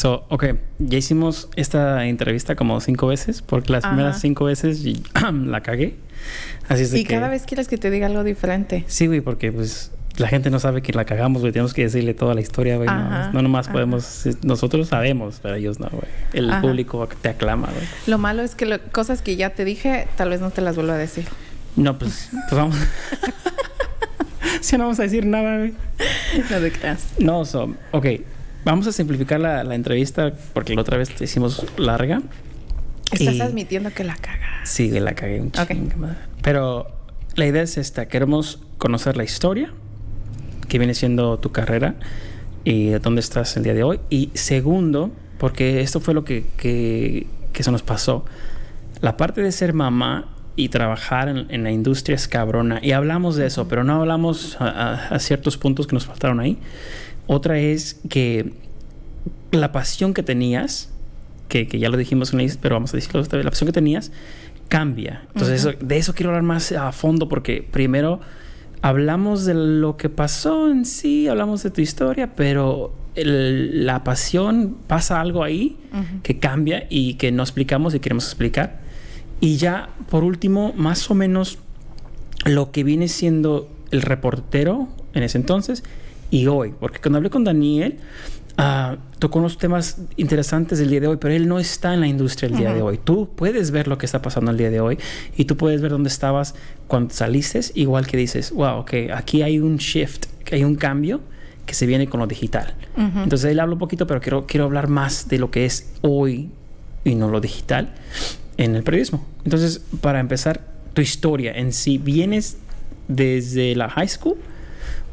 Ya hicimos esta entrevista como 5 veces, porque las primeras 5 veces la cagué. Así es de que... cada vez quieres que te diga algo diferente. Sí, güey, porque pues la gente no sabe que la cagamos, güey. Tenemos que decirle toda la historia, güey. No nomás podemos... Nosotros sabemos, pero ellos no, güey. El público te aclama, güey. Lo malo es que cosas que ya te dije, tal vez no te las vuelvo a decir. No, pues vamos... Si no vamos a decir nada, güey. No te creas. No, vamos a simplificar la entrevista porque la otra vez te hicimos larga. Estás admitiendo que la cagas. Sí, la cagué un chingo. Pero la idea es esta. Queremos conocer la historia que viene siendo tu carrera y de dónde estás el día de hoy. Y segundo, porque esto fue lo que se nos pasó. La parte de ser mamá y trabajar en la industria es cabrona. Y hablamos de eso, pero no hablamos a ciertos puntos que nos faltaron ahí. Otra es que la pasión que tenías, que ya lo dijimos en la lista, pero vamos a decirlo, la pasión que tenías cambia. Entonces, de eso quiero hablar más a fondo, porque primero hablamos de lo que pasó en sí, hablamos de tu historia, pero la pasión, pasa algo ahí que cambia y que no explicamos y queremos explicar. Y ya, por último, más o menos lo que viene siendo el reportero en ese entonces y hoy. Porque cuando hablé con Daniel, tocó unos temas interesantes del día de hoy, pero él no está en la industria el día de hoy. Tú puedes ver lo que está pasando el día de hoy y tú puedes ver dónde estabas cuando saliste, igual que dices, wow, ok, aquí hay un shift, hay un cambio que se viene con lo digital. Entonces, él habla un poquito, pero quiero hablar más de lo que es hoy y no lo digital en el periodismo. Entonces, para empezar, tu historia en sí, vienes desde la high school,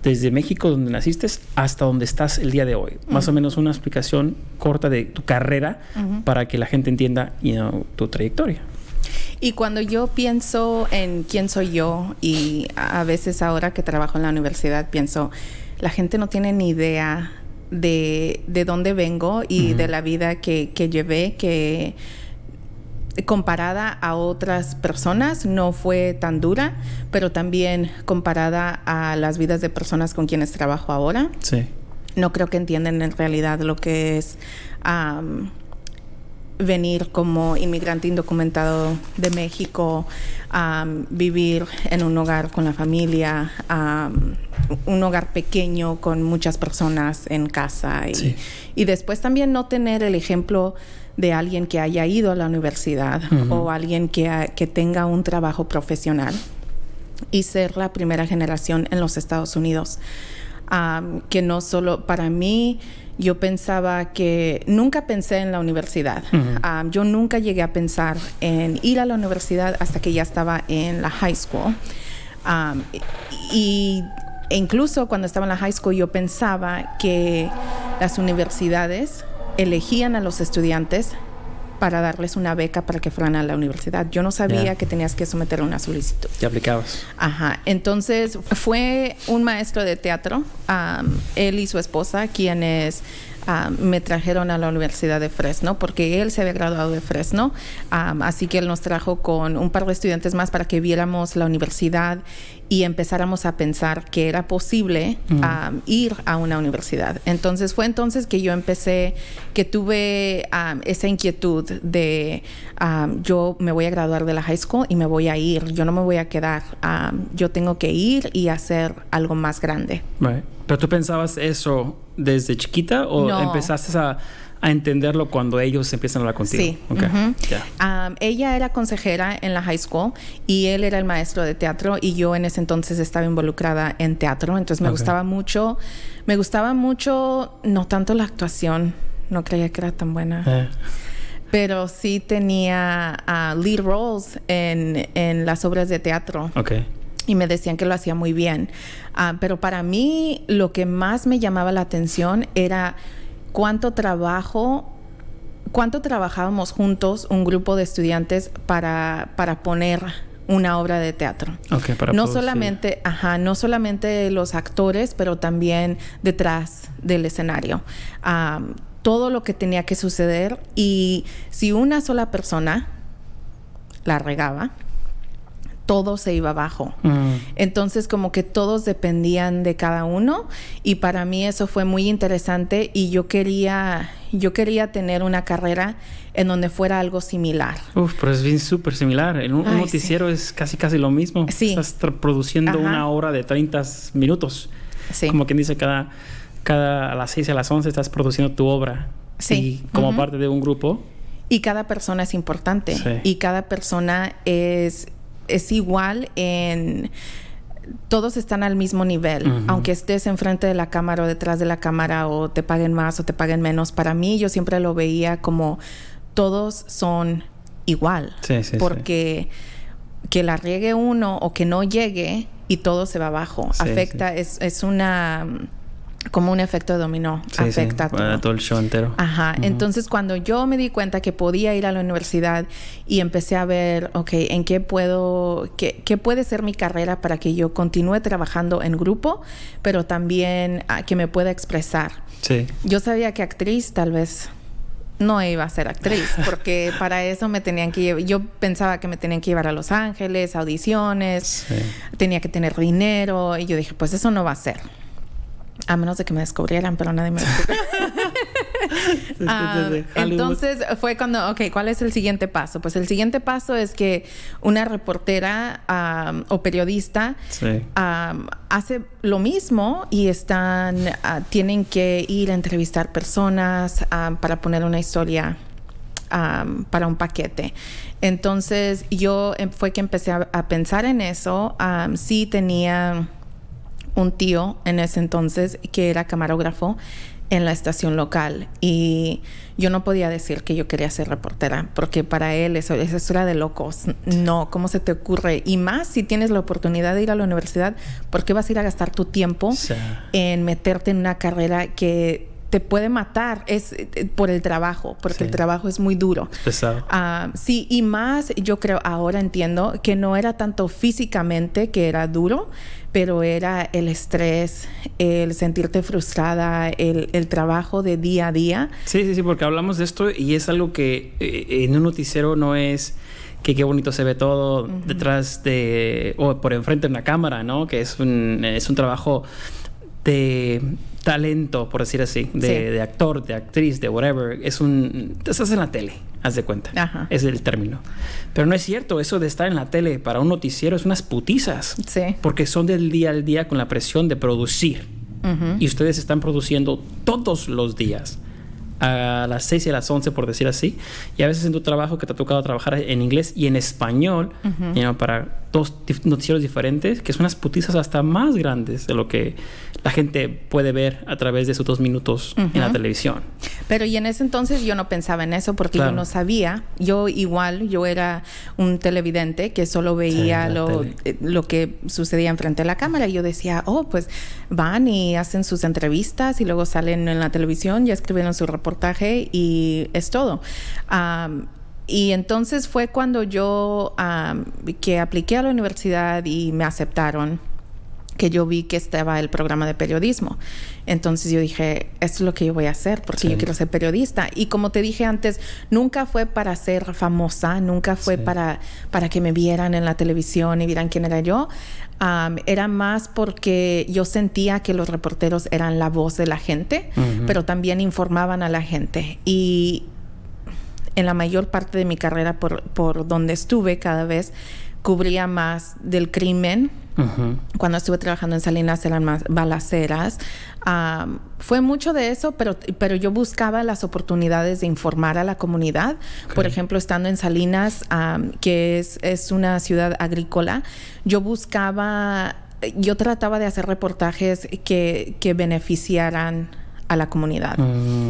desde México, donde naciste, hasta donde estás el día de hoy. Más o menos una explicación corta de tu carrera para que la gente entienda tu trayectoria. Y cuando yo pienso en quién soy yo, y a veces ahora que trabajo en la universidad, pienso, la gente no tiene ni idea de dónde vengo y de la vida que llevé, que comparada a otras personas no fue tan dura, pero también comparada a las vidas de personas con quienes trabajo ahora. Sí. No creo que entiendan en realidad lo que es venir como inmigrante indocumentado de México, vivir en un hogar con la familia, un hogar pequeño con muchas personas en casa y después también no tener el ejemplo de alguien que haya ido a la universidad o alguien que tenga un trabajo profesional y ser la primera generación en los Estados Unidos. Que no solo para mí, yo pensaba que nunca pensé en la universidad. Yo nunca llegué a pensar en ir a la universidad hasta que ya estaba en la high school. E incluso cuando estaba en la high school yo pensaba que las universidades elegían a los estudiantes para darles una beca para que fueran a la universidad. Yo no sabía que tenías que someter una solicitud. ¿Te aplicabas? Entonces, fue un maestro de teatro, él y su esposa, quienes me trajeron a la Universidad de Fresno, porque él se había graduado de Fresno. Así que él nos trajo con un par de estudiantes más para que viéramos la universidad y empezáramos a pensar que era posible ir a una universidad. Entonces, fue entonces que yo empecé, que tuve esa inquietud de yo me voy a graduar de la high school y me voy a ir. Yo no me voy a quedar. Yo tengo que ir y hacer algo más grande. Right. ¿Pero tú pensabas eso desde chiquita o empezaste a entenderlo cuando ellos empiezan a hablar contigo? Sí. Okay. Ella era consejera en la high school y él era el maestro de teatro y yo en ese entonces estaba involucrada en teatro. Entonces me gustaba mucho, no tanto la actuación, no creía que era tan buena. Pero sí tenía lead roles en las obras de teatro. Y me decían que lo hacía muy bien. Pero para mí lo que más me llamaba la atención era cuánto trabajábamos juntos, un grupo de estudiantes, para poner una obra de teatro. No solamente los actores, pero también detrás del escenario. Todo lo que tenía que suceder, y si una sola persona la regaba, todo se iba abajo. Entonces como que todos dependían de cada uno, y para mí eso fue muy interesante, y yo quería tener una carrera en donde fuera algo similar. Pero es bien súper similar. En un noticiero es casi lo mismo. Sí. Estás produciendo una hora de 30 minutos. Sí. Como quien dice, cada a las 6 a las 11 estás produciendo tu obra. Sí. Y como parte de un grupo. Y cada persona es importante. Sí. Y cada persona es igual en... Todos están al mismo nivel. Aunque estés enfrente de la cámara o detrás de la cámara, o te paguen más o te paguen menos. Para mí, yo siempre lo veía como todos son igual. Sí, porque que la riegue uno o que no llegue y todo se va abajo. Sí, afecta, es una... como un efecto dominó. Afecta a todo el show entero. Entonces, cuando yo me di cuenta que podía ir a la universidad y empecé a ver, ¿en qué puede ser mi carrera para que yo continúe trabajando en grupo, pero también que me pueda expresar? Sí. Yo sabía que actriz tal vez no iba a ser actriz, porque para eso me tenían que llevar. Yo pensaba que me tenían que llevar a Los Ángeles, audiciones, tenía que tener dinero, y yo dije, pues eso no va a ser. A menos de que me descubrieran, pero nadie me descubrió. Entonces fue cuando, ¿cuál es el siguiente paso? Pues el siguiente paso es que una reportera o periodista hace lo mismo, y tienen que ir a entrevistar personas para poner una historia para un paquete. Entonces yo fue que empecé a pensar en eso. Sí tenía un tío en ese entonces que era camarógrafo en la estación local, y yo no podía decir que yo quería ser reportera, porque para él eso era de locos. No, ¿cómo se te ocurre? Y más si tienes la oportunidad de ir a la universidad, ¿por qué vas a ir a gastar tu tiempo en meterte en una carrera que te puede matar? Es por el trabajo, porque el trabajo es muy duro. Es pesado. Sí, y más yo creo, ahora entiendo que no era tanto físicamente que era duro, pero era el estrés, el sentirte frustrada, el trabajo de día a día. Sí, porque hablamos de esto, y es algo que en un noticiero no es que qué bonito se ve todo detrás o por enfrente de una cámara, ¿no? Que es un trabajo de talento, por decir así, de actor, de actriz, de whatever. Estás en la tele, haz de cuenta. Es el término. Pero no es cierto, eso de estar en la tele para un noticiero es unas putizas. Sí. Porque son del día al día con la presión de producir. Y ustedes están produciendo todos los días. A las 6 y a las 11, por decir así. Y a veces en tu trabajo que te ha tocado trabajar en inglés y en español, para dos noticieros diferentes, que son unas putizas hasta más grandes de lo que la gente puede ver a través de sus 2 minutos en la televisión. Pero y en ese entonces yo no pensaba en eso, porque yo no sabía. Yo era un televidente que solo veía lo que sucedía enfrente de la cámara, y yo decía, pues van y hacen sus entrevistas y luego salen en la televisión, ya escribieron su reportaje y es todo. Y entonces fue cuando yo que apliqué a la universidad y me aceptaron, que yo vi que estaba el programa de periodismo. Entonces yo dije, esto es lo que yo voy a hacer, porque yo quiero ser periodista. Y como te dije antes, nunca fue para ser famosa, nunca fue para que me vieran en la televisión y vieran quién era yo. Era más porque yo sentía que los reporteros eran la voz de la gente, pero también informaban a la gente. Y en la mayor parte de mi carrera, por donde estuve, cada vez cubría más del crimen. Cuando estuve trabajando en Salinas eran más balaceras. Fue mucho de eso, pero yo buscaba las oportunidades de informar a la comunidad. Por ejemplo, estando en Salinas, que es una ciudad agrícola, yo trataba de hacer reportajes que beneficiaran a la comunidad.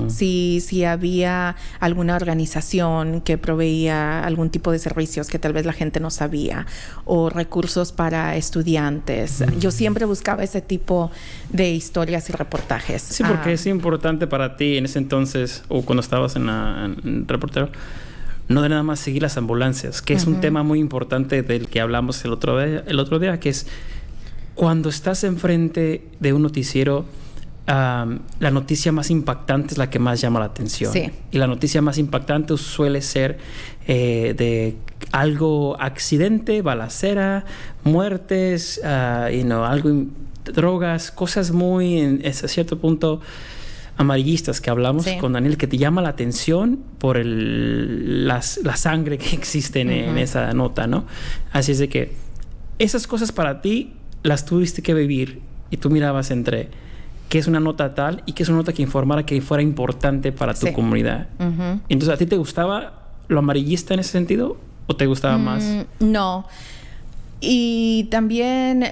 Si había alguna organización que proveía algún tipo de servicios que tal vez la gente no sabía, o recursos para estudiantes. Yo siempre buscaba ese tipo de historias y reportajes. Sí, porque es importante para ti en ese entonces, o cuando estabas en reportero, no de nada más seguir las ambulancias, que es un tema muy importante del que hablamos el otro día, que es cuando estás enfrente de un noticiero, la noticia más impactante es la que más llama la atención. Sí. Y la noticia más impactante suele ser de algo, accidente, balacera, muertes, drogas, cosas muy, hasta cierto punto, amarillistas que hablamos con Daniel, que te llama la atención por la sangre que existe en esa nota, ¿no? Así es de que esas cosas para ti las tuviste que vivir y tú mirabas entre qué es una nota tal y qué es una nota que informara que fuera importante para tu comunidad. Entonces, ¿a ti te gustaba lo amarillista en ese sentido o te gustaba más? No. Y también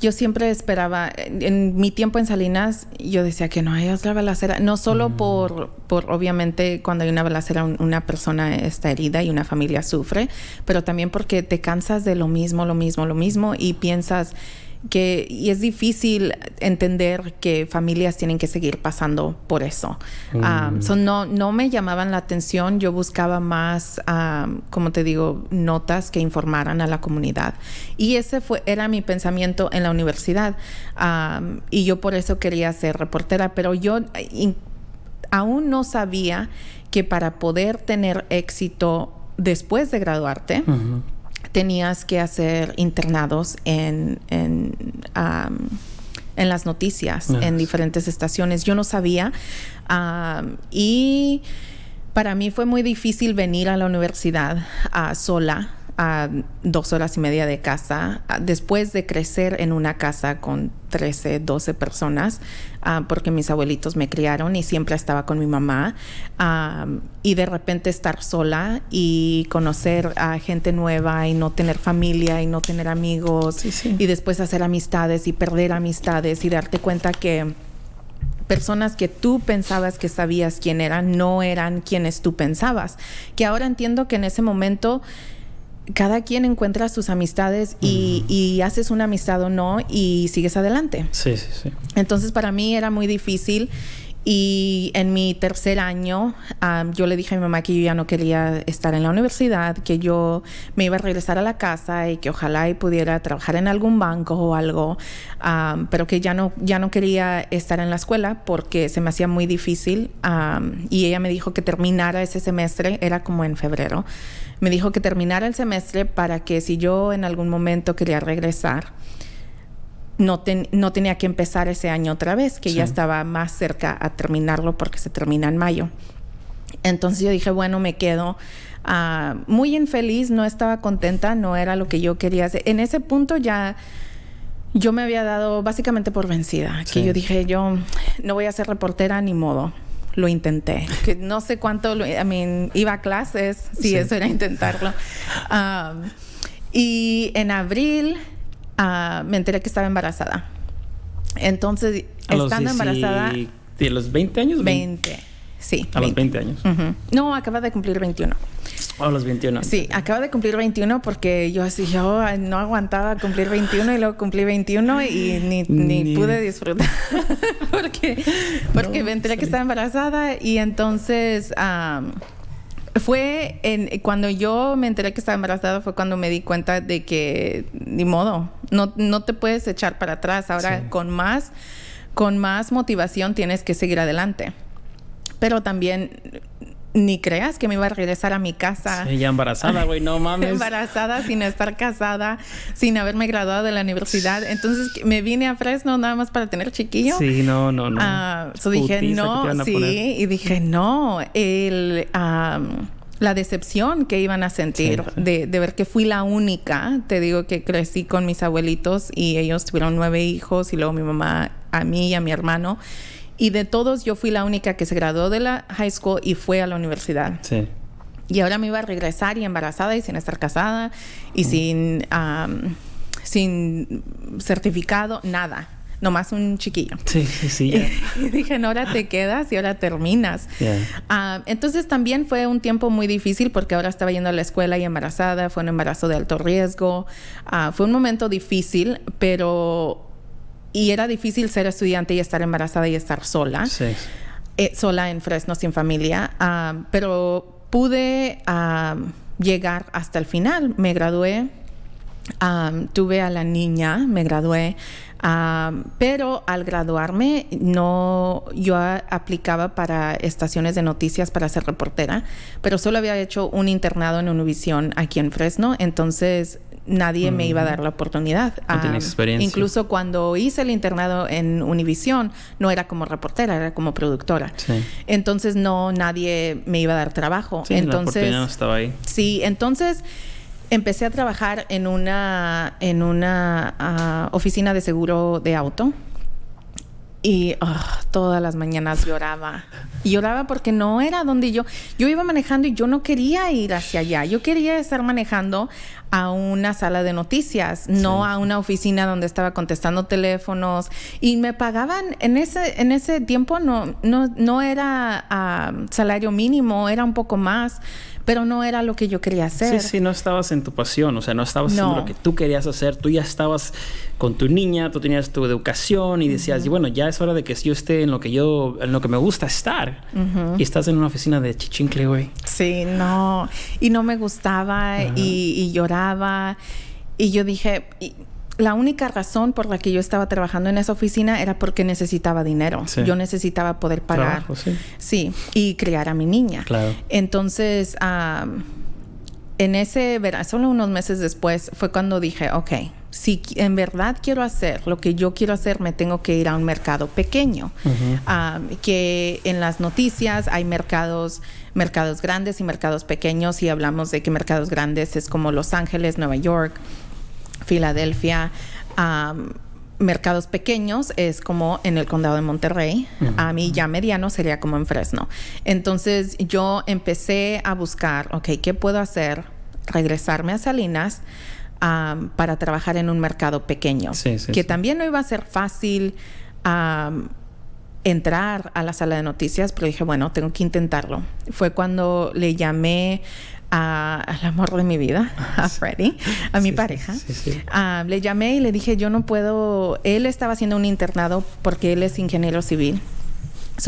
yo siempre esperaba, en mi tiempo en Salinas, yo decía que no hay otra balacera, no solo por obviamente cuando hay una balacera una persona está herida y una familia sufre, pero también porque te cansas de lo mismo y piensas y es difícil entender que familias tienen que seguir pasando por eso. No me llamaban la atención. Yo buscaba más, como te digo, notas que informaran a la comunidad. Y ese era mi pensamiento en la universidad. Y yo por eso quería ser reportera. Pero yo aún no sabía que para poder tener éxito después de graduarte, tenías que hacer internados en las noticias, en diferentes estaciones. Yo no sabía. Y para mí fue muy difícil venir a la universidad sola, a 2 horas y media de casa, después de crecer en una casa con 13, 12 personas, porque mis abuelitos me criaron y siempre estaba con mi mamá, y de repente estar sola y conocer a gente nueva y no tener familia y no tener amigos, y después hacer amistades y perder amistades y darte cuenta que personas que tú pensabas que sabías quién eran, no eran quienes tú pensabas. Que ahora entiendo que en ese momento cada quien encuentra sus amistades y haces una amistad o no y sigues adelante. Sí. Entonces para mí era muy difícil y en mi tercer año yo le dije a mi mamá que yo ya no quería estar en la universidad, que yo me iba a regresar a la casa y que ojalá y pudiera trabajar en algún banco o algo, pero que ya no quería estar en la escuela porque se me hacía muy difícil, y ella me dijo que terminara ese semestre, era como en febrero. Me dijo que terminara el semestre para que si yo en algún momento quería regresar, no tenía que empezar ese año otra vez, que ya estaba más cerca a terminarlo porque se termina en mayo. Entonces yo dije, bueno, me quedo. Muy infeliz, no estaba contenta, no era lo que yo quería hacer. En ese punto ya yo me había dado básicamente por vencida, que yo dije, yo no voy a ser reportera ni modo. Lo intenté, que no sé cuánto, iba a clases, eso era intentarlo. Y en abril me enteré que estaba embarazada. Entonces, estando embarazada... ¿De los 20 años? 20, sí. A 20. Los 20 años. No, acaba de cumplir 21. A los 21. Sí, acaba de cumplir 21 porque yo no aguantaba cumplir 21 y luego cumplí 21 y ni pude disfrutar porque me enteré que estaba embarazada y entonces cuando yo me enteré que estaba embarazada fue cuando me di cuenta de que ni modo, no te puedes echar para atrás. Ahora con más motivación tienes que seguir adelante. Pero también ni creas que me iba a regresar a mi casa. Sí, ya embarazada, güey, no mames. Embarazada, sin estar casada, sin haberme graduado de la universidad. Entonces me vine a Fresno nada más para tener chiquillo. Sí, no. Dije, no, y dije, no, la decepción que iban a sentir de ver que fui la única. Te digo que crecí con mis abuelitos y ellos tuvieron 9 hijos y luego mi mamá a mí y a mi hermano. Y de todos yo fui la única que se graduó de la high school y fue a la universidad. Sí. Y ahora me iba a regresar y embarazada y sin estar casada y sin certificado, nada. Nomás un chiquillo. Sí, ya. Y dije, no, ahora te quedas y ahora terminas. Yeah. Entonces también fue un tiempo muy difícil porque ahora estaba yendo a la escuela y embarazada. Fue un embarazo de alto riesgo. Fue un momento difícil, y era difícil ser estudiante y estar embarazada y estar sola. Sí. Sola en Fresno, sin familia. Pero pude llegar hasta el final. Me gradué Tuve a la niña, me gradué, pero al graduarme yo aplicaba para estaciones de noticias para ser reportera, pero solo había hecho un internado en Univisión aquí en Fresno, entonces nadie me iba a dar la oportunidad. No tenía experiencia. Incluso cuando hice el internado en Univisión, no era como reportera, era como productora. Sí. Entonces nadie me iba a dar trabajo. Sí, entonces, la oportunidad no estaba ahí. Sí, entonces empecé a trabajar en una oficina de seguro de auto y todas las mañanas lloraba. Y lloraba porque no era donde yo iba manejando y yo no quería ir hacia allá. Yo quería estar manejando a una sala de noticias, no a una oficina donde estaba contestando teléfonos. Y me pagaban en ese tiempo no era salario mínimo, era un poco más, pero no era lo que yo quería hacer. Sí, no estabas en tu pasión, o sea, no estabas haciendo lo que tú querías hacer. Tú ya estabas con tu niña, tú tenías tu educación y decías, y bueno, ya es hora de que yo esté en lo que me gusta estar. Y estás en una oficina de chichincle, güey. Sí, no. Y no me gustaba y lloraba. Y yo dije, la única razón por la que yo estaba trabajando en esa oficina era porque necesitaba dinero. Sí. Yo necesitaba poder pagar. Trabajo, sí, y criar a mi niña. Claro. Entonces, en ese verano, solo unos meses después, fue cuando dije, ok, si en verdad quiero hacer lo que yo quiero hacer, me tengo que ir a un mercado pequeño. Que en las noticias hay mercados grandes y mercados pequeños, y hablamos de que mercados grandes es como Los Ángeles, Nueva York, Filadelfia. Mercados pequeños es como en el condado de Monterrey. A mí ya mediano sería como en Fresno. Entonces yo empecé a buscar, ok, ¿qué puedo hacer? Regresarme a Salinas para trabajar en un mercado pequeño. Que también no iba a ser fácil entrar a la sala de noticias, pero dije, bueno, tengo que intentarlo. Fue cuando le llamé al amor de mi vida, a Freddy, a mi pareja. Le llamé y le dije, yo no puedo. Él estaba haciendo un internado porque él es ingeniero civil.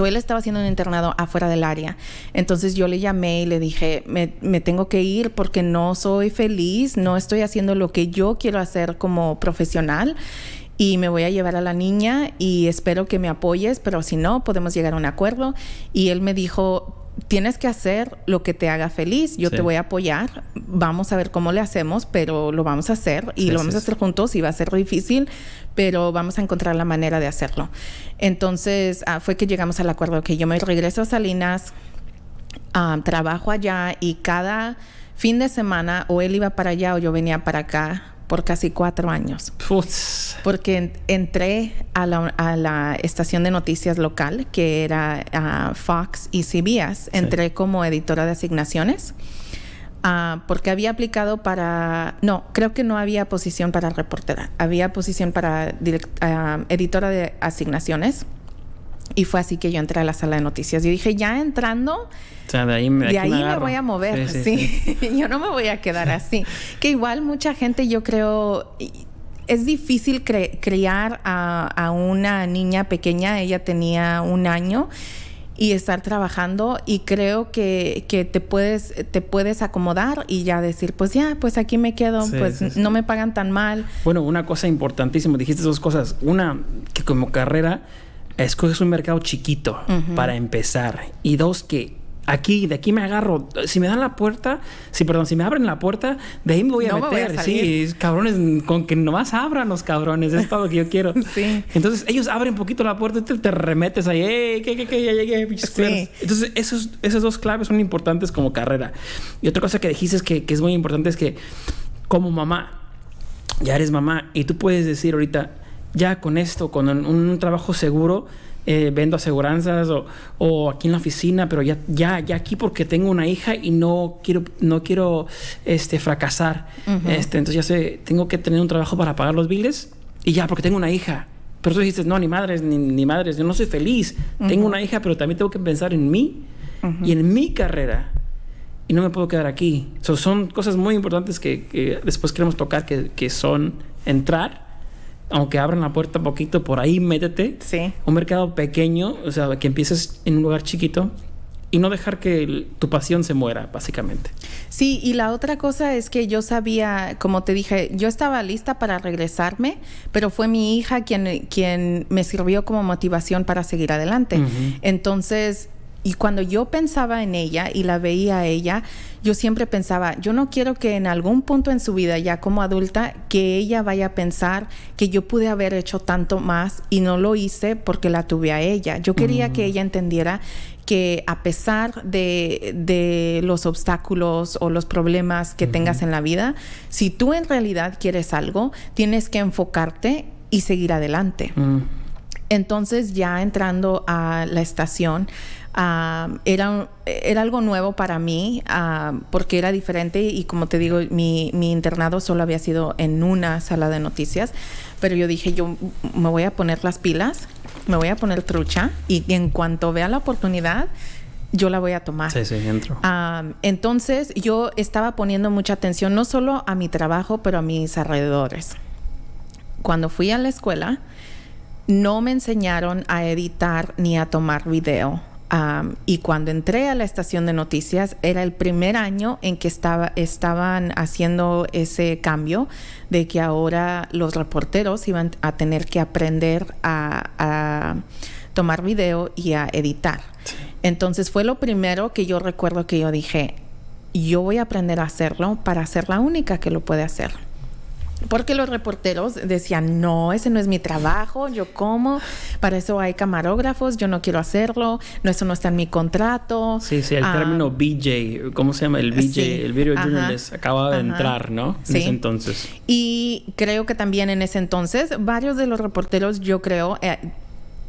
Él estaba haciendo un internado afuera del área. Entonces yo le llamé y le dije, me tengo que ir porque no soy feliz, no estoy haciendo lo que yo quiero hacer como profesional. Y me voy a llevar a la niña y espero que me apoyes, pero si no, podemos llegar a un acuerdo. Y él me dijo, tienes que hacer lo que te haga feliz. Yo te voy a apoyar. Vamos a ver cómo le hacemos, pero lo vamos a hacer. Y lo vamos a hacer juntos. Y va a ser difícil, pero vamos a encontrar la manera de hacerlo. Entonces, fue que llegamos al acuerdo que yo me regreso a Salinas, trabajo allá, y cada fin de semana o él iba para allá o yo venía para acá por casi 4 años. Putz. Porque entré a la estación de noticias local, que era Fox y CBS. Entré como editora de asignaciones, porque había aplicado para... No, creo que no había posición para reportera. Había posición para editora de asignaciones. Y fue así que yo entré a la sala de noticias. Y dije, ya entrando... O sea, de ahí me voy a mover. Sí. Yo no me voy a quedar así. Que igual mucha gente, yo creo... Es difícil criar a una niña pequeña. Ella tenía 1 año. Y estar trabajando. Y creo que te puedes acomodar y ya decir, pues aquí me quedo. No me pagan tan mal. Bueno, una cosa importantísima. Dijiste 2 cosas. Una, que como carrera... escoges un mercado chiquito para empezar. Y 2, que de aquí me agarro. Si me dan la puerta, si me abren la puerta, de ahí me voy a meter. Sí, cabrones, con que nomás abran los cabrones, es todo lo que yo quiero. Sí. Entonces, ellos abren un poquito la puerta y te remetes ahí. ¿Qué? Ya llegué. Sí. Entonces, esas 2 claves son importantes como carrera. Y otra cosa que dijiste es que es muy importante es que como mamá, ya eres mamá y tú puedes decir ahorita, ya con esto, con un trabajo seguro, vendo aseguranzas o aquí en la oficina, pero ya aquí porque tengo una hija y no quiero fracasar. Entonces ya sé, tengo que tener un trabajo para pagar los biles y ya porque tengo una hija. Pero tú dijiste, no, ni madres, yo no soy feliz. Tengo una hija, pero también tengo que pensar en mí y en mi carrera. Y no me puedo quedar aquí. Son cosas muy importantes que después queremos tocar, que son entrar. Aunque abran la puerta un poquito, por ahí métete. Sí. Un mercado pequeño, o sea, que empieces en un lugar chiquito y no dejar que tu pasión se muera, básicamente. Sí, y la otra cosa es que yo sabía, como te dije, yo estaba lista para regresarme, pero fue mi hija quien me sirvió como motivación para seguir adelante. Entonces, y cuando yo pensaba en ella y la veía a ella, yo siempre pensaba, yo no quiero que en algún punto en su vida, ya como adulta, que ella vaya a pensar que yo pude haber hecho tanto más y no lo hice porque la tuve a ella. Yo quería que ella entendiera que a pesar de los obstáculos o los problemas que tengas en la vida, si tú en realidad quieres algo, tienes que enfocarte y seguir adelante. Entonces, ya entrando a la estación, era algo nuevo para mí, porque era diferente y, como te digo, mi internado solo había sido en una sala de noticias, pero yo dije, yo me voy a poner las pilas, me voy a poner trucha y en cuanto vea la oportunidad, yo la voy a tomar. Sí, entro. Entonces, yo estaba poniendo mucha atención no solo a mi trabajo, pero a mis alrededores. Cuando fui a la escuela, no me enseñaron a editar ni a tomar video. Y cuando entré a la estación de noticias, era el primer año en que estaban haciendo ese cambio de que ahora los reporteros iban a tener que aprender a tomar video y a editar. Sí. Entonces fue lo primero que yo recuerdo que yo dije, yo voy a aprender a hacerlo para ser la única que lo puede hacer. Porque los reporteros decían, no, ese no es mi trabajo, yo como, para eso hay camarógrafos, yo no quiero hacerlo, no, eso no está en mi contrato. Sí, el término BJ, ¿cómo se llama? El BJ, sí, el Video Journalist, acababa de entrar, ¿no? En ese entonces. Y creo que también en ese entonces, varios de los reporteros, yo creo...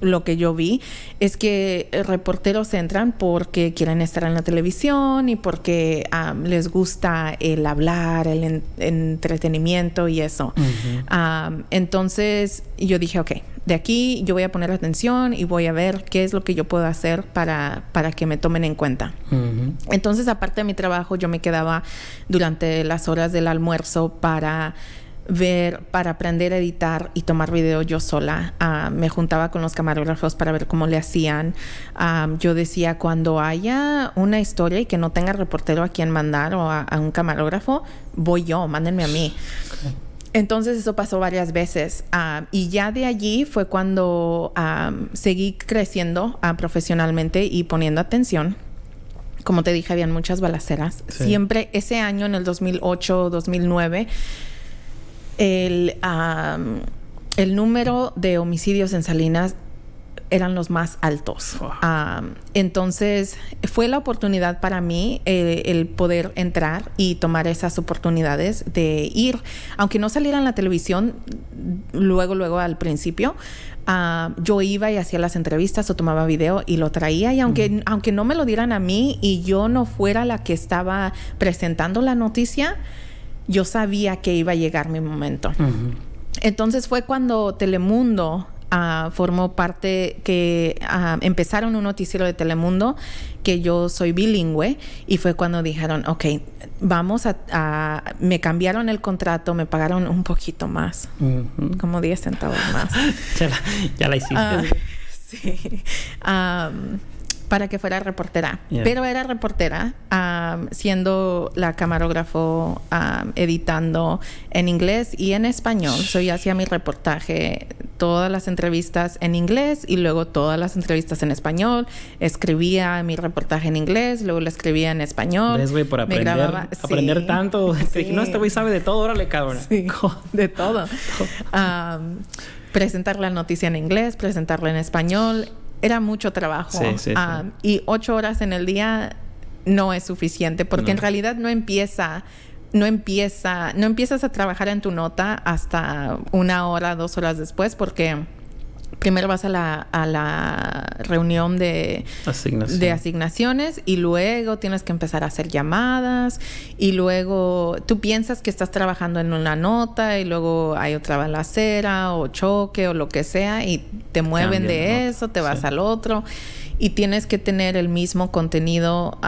lo que yo vi es que reporteros entran porque quieren estar en la televisión y porque les gusta el hablar, el entretenimiento y eso. Entonces yo dije, ok, de aquí yo voy a poner atención y voy a ver qué es lo que yo puedo hacer para que me tomen en cuenta. Entonces, aparte de mi trabajo, yo me quedaba durante las horas del almuerzo para aprender a editar y tomar video yo sola. Me juntaba con los camarógrafos para ver cómo le hacían. Yo decía, cuando haya una historia y que no tenga reportero a quien mandar o a un camarógrafo, voy yo, mándenme a mí. Okay. Entonces eso pasó varias veces. Y ya de allí fue cuando seguí creciendo profesionalmente y poniendo atención. Como te dije, habían muchas balaceras. Sí. Siempre ese año, en el 2008, 2009... El número de homicidios en Salinas eran los más altos. Entonces, fue la oportunidad para mí el poder entrar y tomar esas oportunidades de ir. Aunque no saliera en la televisión, luego al principio, yo iba y hacía las entrevistas o tomaba video y lo traía. Y aunque no me lo dieran a mí y yo no fuera la que estaba presentando la noticia, yo sabía que iba a llegar mi momento. Entonces fue cuando Telemundo formó parte, que empezaron un noticiero de Telemundo, que yo soy bilingüe, y fue cuando dijeron, ok, vamos me cambiaron el contrato, me pagaron un poquito más, como 10 centavos más. ya la hiciste. Sí. Para que fuera reportera. Yeah. Pero era reportera, siendo la camarógrafo, editando en inglés y en español. Yo hacía mi reportaje, todas las entrevistas en inglés y luego todas las entrevistas en español. Escribía mi reportaje en inglés, luego lo escribía en español. ¿Ves, güey? Por aprender, aprender tanto. Sí. Dije, no, este güey sabe de todo, órale, cabrón. Sí, de todo. Presentar la noticia en inglés, presentarla en español. Era mucho trabajo. Sí. Y 8 horas en el día no es suficiente, porque en realidad no empiezas a trabajar en tu nota hasta 1 hora, 2 horas después, porque primero vas a la reunión de asignaciones y luego tienes que empezar a hacer llamadas y luego tú piensas que estás trabajando en una nota y luego hay otra balacera o choque o lo que sea y te mueven de eso, te vas al otro y tienes que tener el mismo contenido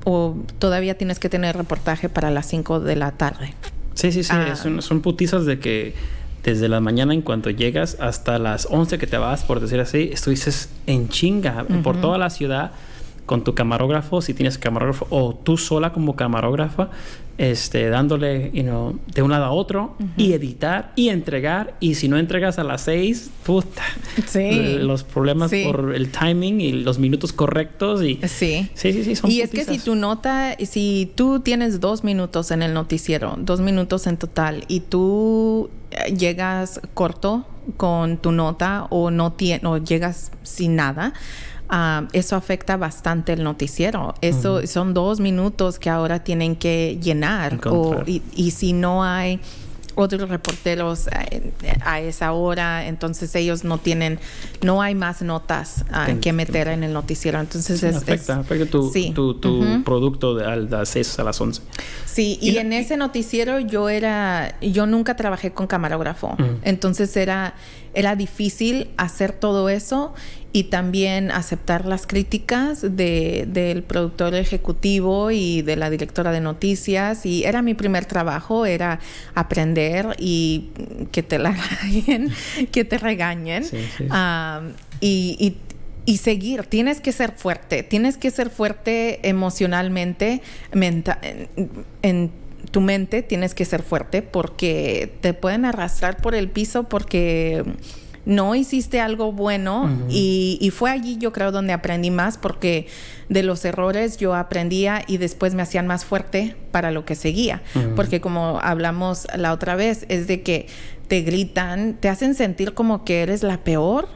o todavía tienes que tener reportaje para las 5 de la tarde. Sí. Son putizas de que desde la mañana en cuanto llegas hasta las 11 que te vas, por decir así, estuviste en chinga por toda la ciudad con tu camarógrafo, si tienes camarógrafo, o tú sola como camarógrafa, dándole, de un lado a otro, y editar y entregar. Y si no entregas a las 6, puta, los problemas por el timing y los minutos correctos. Sí, son y putizas. Es que si tú tienes 2 minutos en el noticiero, 2 minutos en total, y tú llegas corto con tu nota o o llegas sin nada, eso afecta bastante el noticiero. Eso son 2 minutos que ahora tienen que llenar. Y si no hay otros reporteros a esa hora, entonces ellos no hay más notas que meter en el noticiero. Entonces afecta tu producto de las 6 a las 11. Sí, y en ese noticiero yo nunca trabajé con camarógrafo. Entonces era difícil hacer todo eso y también aceptar las críticas del productor ejecutivo y de la directora de noticias. Y era mi primer trabajo, era aprender y que te la regañen. Y seguir. Tienes que ser fuerte emocionalmente, en tu mente tienes que ser fuerte, porque te pueden arrastrar por el piso porque no hiciste algo bueno. Y fue allí, yo creo, donde aprendí más, porque de los errores yo aprendía y después me hacían más fuerte para lo que seguía. Porque como hablamos la otra vez, es de que te gritan, te hacen sentir como que eres la peor,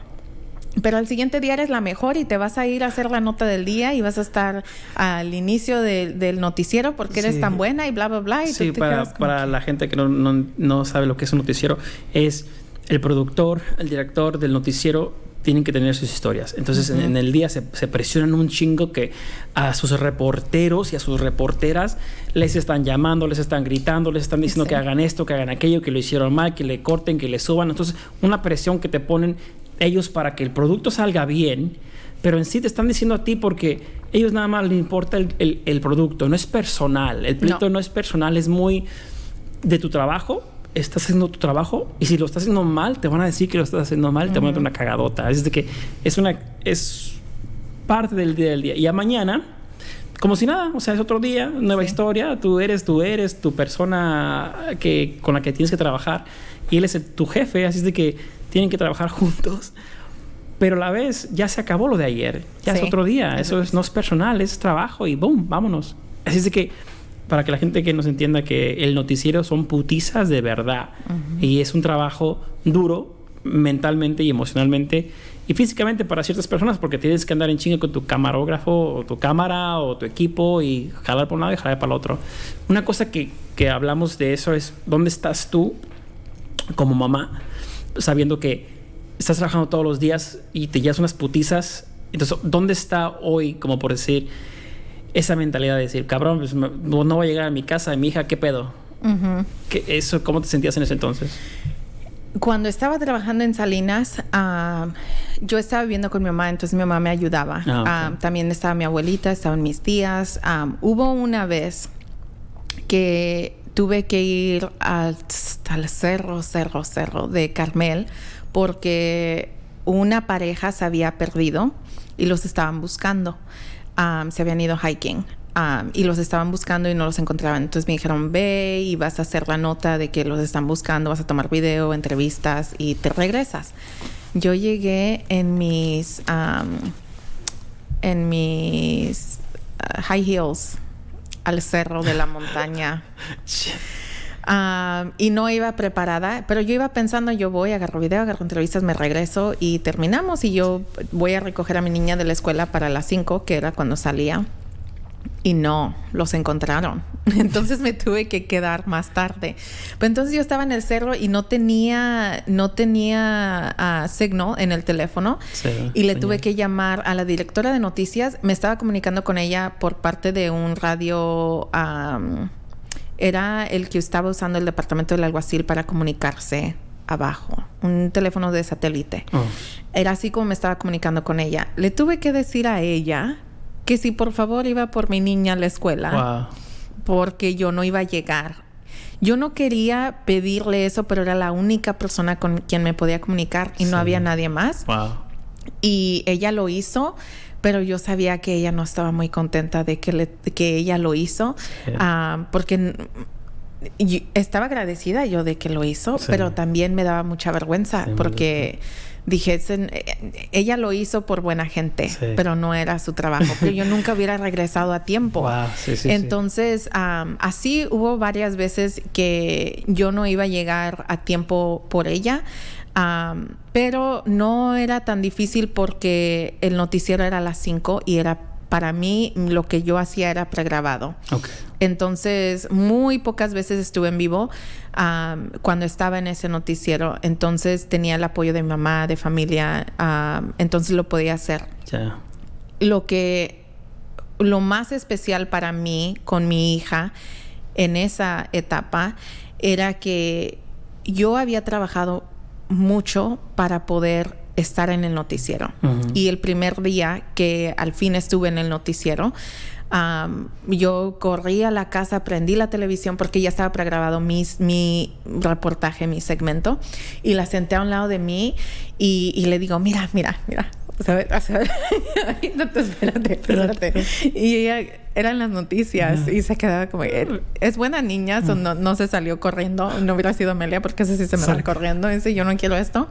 pero al siguiente día eres la mejor y te vas a ir a hacer la nota del día y vas a estar al inicio del noticiero porque eres tan buena y bla, bla, bla. Y sí, para la gente que no sabe lo que es un noticiero, es el productor, el director del noticiero tienen que tener sus historias. Entonces, en el día se presionan un chingo, que a sus reporteros y a sus reporteras les están llamando, les están gritando, les están diciendo que hagan esto, que hagan aquello, que lo hicieron mal, que le corten, que le suban. Entonces, una presión que te ponen ellos para que el producto salga bien, pero en sí te están diciendo a ti porque ellos nada más les importa el producto. No es personal. El pleito no es personal, es muy de tu trabajo. Estás haciendo tu trabajo y si lo estás haciendo mal, te van a decir que lo estás haciendo mal, te van a dar una cagadota. Es de que es parte del día del día. Y a mañana, como si nada, o sea, es otro día, nueva historia. Tú eres tu persona con la que tienes que trabajar y él es tu jefe, así es de que tienen que trabajar juntos. Pero a la vez ya se acabó lo de ayer, ya es otro día. Eso no es personal, es trabajo y boom, vámonos. Así es de que, para que la gente que nos entienda, que el noticiero son putizas de verdad. Y es un trabajo duro mentalmente y emocionalmente y físicamente para ciertas personas, porque tienes que andar en chinga con tu camarógrafo o tu cámara o tu equipo y jalar por un lado y jalar para el otro. Una cosa que hablamos de eso es ¿dónde estás tú como mamá, sabiendo que estás trabajando todos los días y te llevas unas putizas? Entonces, ¿dónde está hoy, como por decir, esa mentalidad de decir, cabrón, pues no voy a llegar a mi casa de mi hija, ¿qué pedo? ¿Cómo te sentías en ese entonces? Cuando estaba trabajando en Salinas, yo estaba viviendo con mi mamá, entonces mi mamá me ayudaba. Okay. También estaba mi abuelita, estaban mis tías. Hubo una vez que tuve que ir hasta el cerro de Carmel, porque una pareja se había perdido y los estaban buscando. Se habían ido hiking y los estaban buscando y no los encontraban. Entonces me dijeron, ve y vas a hacer la nota de que los están buscando, vas a tomar video, entrevistas y te regresas. Yo llegué en mis high heels al cerro de la montaña. Y no iba preparada, pero yo iba pensando, yo voy, agarro video, agarro entrevistas, me regreso y terminamos, y yo voy a recoger a mi niña de la escuela para las 5, que era cuando salía, y no, los encontraron. Entonces me tuve que quedar más tarde. Pero entonces yo estaba en el cerro y no tenía signal en el teléfono, y le tuve que llamar a la directora de noticias. Me estaba comunicando con ella por parte de un radio. Era el que estaba usando el departamento del alguacil para comunicarse abajo, un teléfono de satélite. Era así como me estaba comunicando con ella. Le tuve que decir a ella que si por favor iba por mi niña a la escuela, porque yo no iba a llegar. Yo no quería pedirle eso, pero era la única persona con quien me podía comunicar y no había nadie más. Y ella lo hizo, pero yo sabía que ella no estaba muy contenta de que ella lo hizo, porque estaba agradecida yo de que lo hizo, pero también me daba mucha vergüenza porque dije, ella lo hizo por buena gente, pero no era su trabajo, pero yo nunca hubiera regresado a tiempo. Wow. Entonces, así hubo varias veces que yo no iba a llegar a tiempo por ella, pero no era tan difícil porque el noticiero era a las 5 y era, para mí, lo que yo hacía era pregrabado. Okay. Entonces, muy pocas veces estuve en vivo cuando estaba en ese noticiero. Entonces, tenía el apoyo de mi mamá, de familia. Entonces, lo podía hacer. Yeah. Lo más especial para mí con mi hija en esa etapa era que yo había trabajado mucho para poder estar en el noticiero. Y el primer día que al fin estuve en el noticiero, yo corrí a la casa, prendí la televisión porque ya estaba pregrabado mi reportaje, mi segmento, y la senté a un lado de mí y le digo, mira. A ver. No, espérate. Y ella eran las noticias y se quedaba como, es buena niña, no se salió corriendo. No hubiera sido Amelia porque ese sí se me va corriendo. Ese, yo no quiero esto.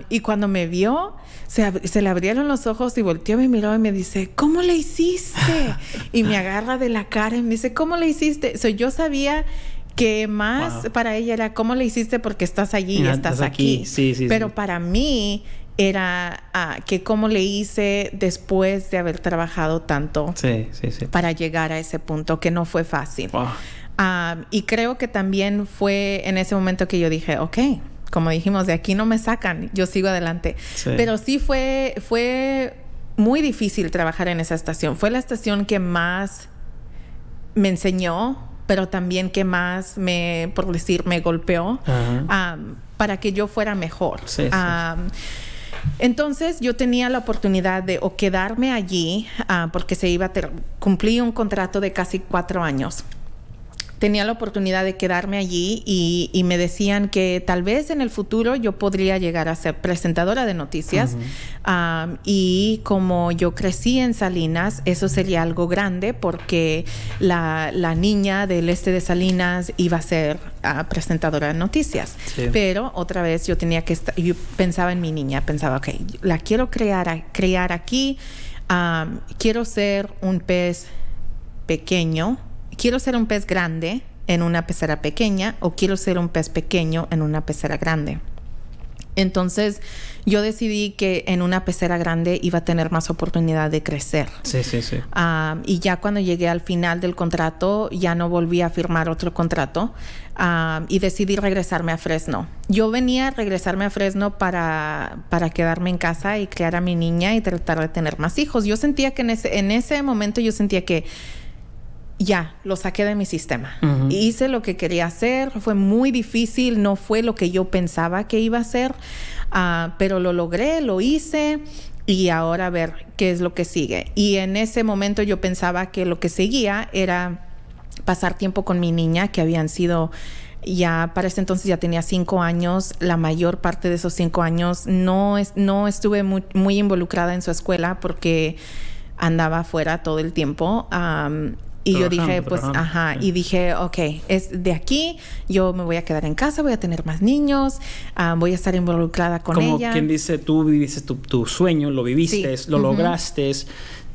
Y cuando me vio, se le abrieron los ojos y volteó, me miró y me dice, ¿cómo le hiciste? Y me agarra de la cara y me dice, ¿cómo le hiciste? Yo sabía que más para ella era, ¿cómo le hiciste? Porque estás allí y estás aquí. Sí, pero para mí era que cómo le hice después de haber trabajado tanto para llegar a ese punto, que no fue fácil. Y creo que también fue en ese momento que yo dije, ok, como dijimos, de aquí no me sacan, yo sigo adelante. Pero sí fue muy difícil trabajar en esa estación. Fue la estación que más me enseñó, pero también que más por decir, me golpeó para que yo fuera mejor. Entonces yo tenía la oportunidad de o quedarme allí porque cumplí un contrato de casi 4 años. Tenía la oportunidad de quedarme allí y me decían que tal vez en el futuro yo podría llegar a ser presentadora de noticias. Y como yo crecí en Salinas, eso sería algo grande porque la niña del este de Salinas iba a ser presentadora de noticias. Pero otra vez yo pensaba en mi niña, pensaba, ok, la quiero crear aquí. Quiero ser un pez pequeño. ¿Quiero ser un pez grande en una pecera pequeña o quiero ser un pez pequeño en una pecera grande? Entonces, yo decidí que en una pecera grande iba a tener más oportunidad de crecer. Y ya cuando llegué al final del contrato, ya no volví a firmar otro contrato y decidí regresarme a Fresno. Yo venía a regresarme a Fresno para quedarme en casa y criar a mi niña y tratar de tener más hijos. Yo sentía que en ese momento yo sentía que ya, lo saqué de mi sistema. Hice lo que quería hacer. Fue muy difícil. No fue lo que yo pensaba que iba a hacer. Pero lo logré, lo hice. Y ahora a ver qué es lo que sigue. Y en ese momento yo pensaba que lo que seguía era pasar tiempo con mi niña, que habían sido... Ya para ese entonces ya tenía 5 años. La mayor parte de esos 5 años no estuve muy involucrada en su escuela porque andaba afuera todo el tiempo. Y yo dije, y dije, ok, es de aquí, yo me voy a quedar en casa, voy a tener más niños, voy a estar involucrada con ella. Como quien dice, tú viviste tu sueño, lo viviste, lo lograste,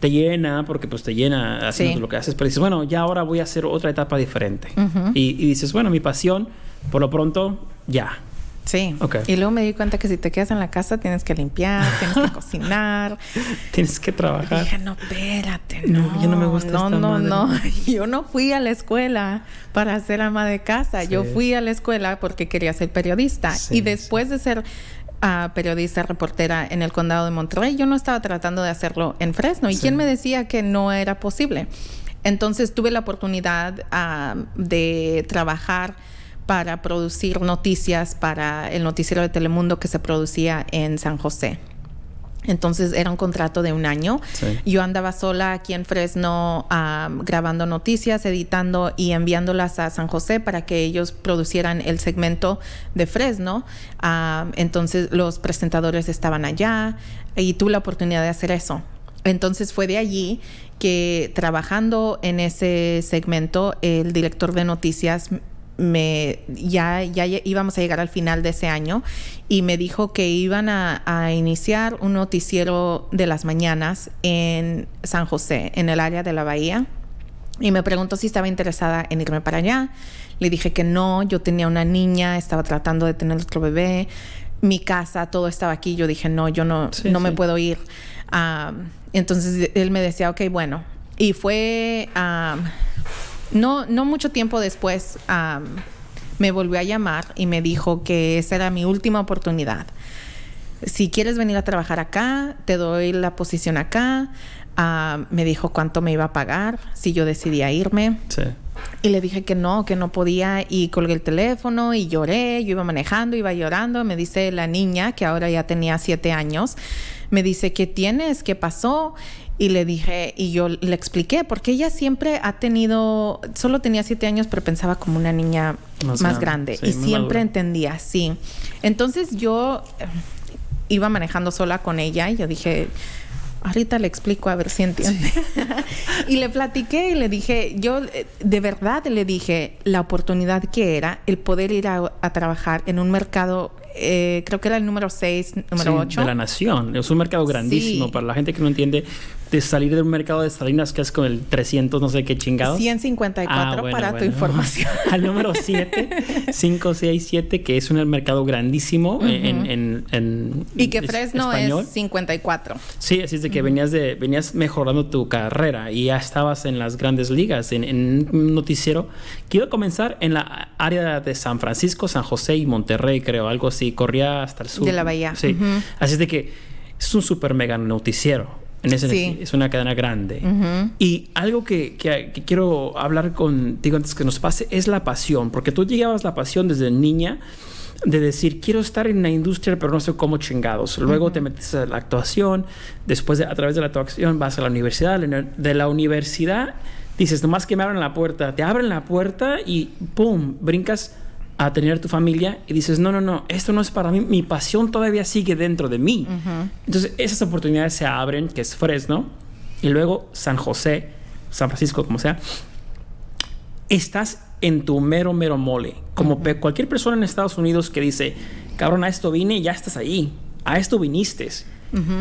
te llena, porque pues te llena haciendo lo que haces, pero dices, bueno, ya ahora voy a hacer otra etapa diferente. Y dices, bueno, mi pasión, por lo pronto, ya. Sí. Y luego me di cuenta que si te quedas en la casa tienes que limpiar, tienes que cocinar. Tienes que trabajar. Y dije, no, espérate. No, yo no me gusta esta madre. No. Yo no fui a la escuela para ser ama de casa. Yo fui a la escuela porque quería ser periodista. Y después de ser periodista, reportera en el condado de Monterrey, yo no estaba tratando de hacerlo en Fresno. ¿Y quién me decía que no era posible? Entonces tuve la oportunidad de trabajar para producir noticias para el noticiero de Telemundo que se producía en San José. Entonces era un contrato de 1 año. Yo andaba sola aquí en Fresno grabando noticias, editando y enviándolas a San José para que ellos producieran el segmento de Fresno. Entonces los presentadores estaban allá y tuve la oportunidad de hacer eso. Entonces fue de allí que, trabajando en ese segmento, el director de noticias ya íbamos a llegar al final de ese año y me dijo que iban a iniciar un noticiero de las mañanas en San José, en el área de la Bahía, y me preguntó si estaba interesada en irme para allá. Le dije que no, yo tenía una niña, estaba tratando de tener otro bebé, mi casa, todo estaba aquí. Yo dije, no, yo no me puedo ir. Entonces él me decía, ok, bueno. Y fue, no mucho tiempo después, me volvió a llamar y me dijo que esa era mi última oportunidad. Si quieres venir a trabajar acá, te doy la posición acá. Me dijo cuánto me iba a pagar si yo decidía irme. Sí. Y le dije que no podía, y colgué el teléfono y lloré. Yo iba manejando, iba llorando. Me dice la niña, que ahora ya tenía 7 años, me dice, ¿qué tienes? ¿Qué pasó? Y le dije, y yo le expliqué, porque ella siempre ha tenido, solo tenía 7 años, pero pensaba como una niña más grande. Sí, y siempre madura. entendía, sí. Entonces yo iba manejando sola con ella y yo dije, ahorita le explico a ver si entiende. Sí. Y le platiqué y le dije, yo de verdad le dije la oportunidad que era el poder ir a trabajar en un mercado, creo que era el número 6, número 8. De la nación. Es un mercado grandísimo. Para la gente que no entiende, de salir de un mercado de Salinas que es con el 300, no sé qué chingados. 154 para tu información. Al número 7, 5, 6, 7, que es un mercado grandísimo en y que Fresno español. Es 54. Sí, así es de que venías mejorando tu carrera y ya estabas en las grandes ligas, en un noticiero que iba a comenzar en la área de San Francisco, San José y Monterrey, creo, algo así. Corría hasta el sur. De la Bahía. Sí. Así es de que es un súper mega noticiero. Es una cadena grande. Y algo que quiero hablar contigo antes que nos pase es la pasión, porque tú llevabas la pasión desde niña de decir, quiero estar en la industria, pero no sé cómo chingados. Luego te metes a la actuación, después a través de la actuación vas a la universidad. De la universidad dices, nomás que me abran la puerta. Te abren la puerta y ¡pum! Brincas a tener tu familia y dices, no, esto no es para mí, mi pasión todavía sigue dentro de mí. Entonces esas oportunidades se abren, que es Fresno, y luego San José, San Francisco, como sea. Estás en tu mero mole. Como cualquier persona en Estados Unidos que dice, cabrón, a esto vine, ya estás ahí, a esto viniste.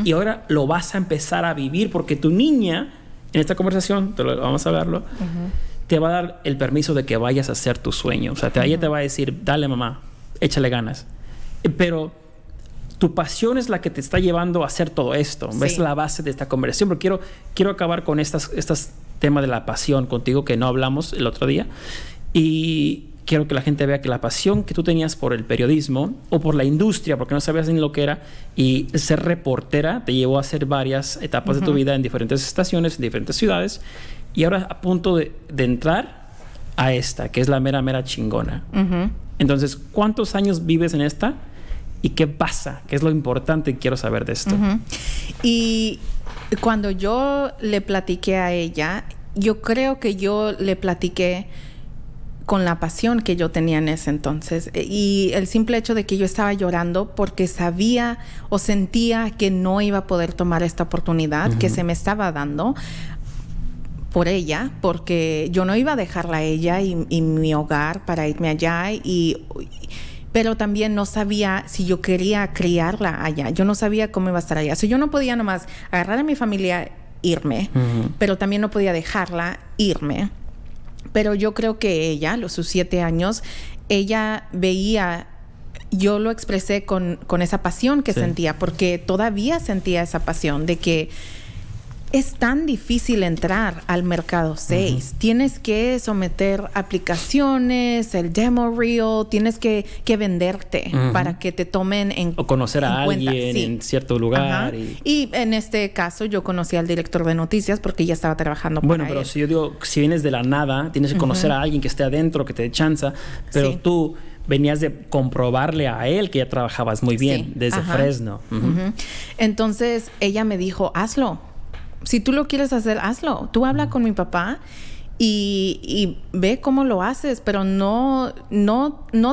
Y ahora lo vas a empezar a vivir, porque tu niña, en esta conversación, vamos a verlo, te va a dar el permiso de que vayas a hacer tu sueño. O sea, ella te va a decir, dale mamá, échale ganas. Pero tu pasión es la que te está llevando a hacer todo esto. Sí. Es la base de esta conversación. Pero quiero acabar con estas temas de la pasión contigo que no hablamos el otro día. Y quiero que la gente vea que la pasión que tú tenías por el periodismo o por la industria, porque no sabías ni lo que era, y ser reportera te llevó a hacer varias etapas de tu vida en diferentes estaciones, en diferentes ciudades. Y ahora a punto de entrar a esta, que es la mera chingona. Entonces, ¿cuántos años vives en esta? ¿Y qué pasa? ¿Qué es lo importante que quiero saber de esto? Y cuando yo le platiqué a ella, yo creo que yo le platiqué con la pasión que yo tenía en ese entonces. Y el simple hecho de que yo estaba llorando porque sabía o sentía que no iba a poder tomar esta oportunidad que se me estaba dando por ella, porque yo no iba a dejarla a ella y mi hogar para irme allá, pero también no sabía si yo quería criarla allá. Yo no sabía cómo iba a estar allá. O sea, yo no podía nomás agarrar a mi familia, irme, pero también no podía dejarla irme. Pero yo creo que ella, sus 7 años, ella veía, yo lo expresé con esa pasión que sentía, porque todavía sentía esa pasión de que es tan difícil entrar al mercado 6. Tienes que someter aplicaciones, el demo reel, tienes que venderte para que te tomen en cuenta. O conocer a alguien en cierto lugar. Y en este caso yo conocí al director de noticias porque ya estaba trabajando para él. Bueno, pero si yo digo, si vienes de la nada, tienes que conocer a alguien que esté adentro, que te dé chanza, pero tú venías de comprobarle a él que ya trabajabas muy bien desde Fresno. Entonces ella me dijo, hazlo. Si tú lo quieres hacer, hazlo. Tú habla con mi papá y ve cómo lo haces, pero no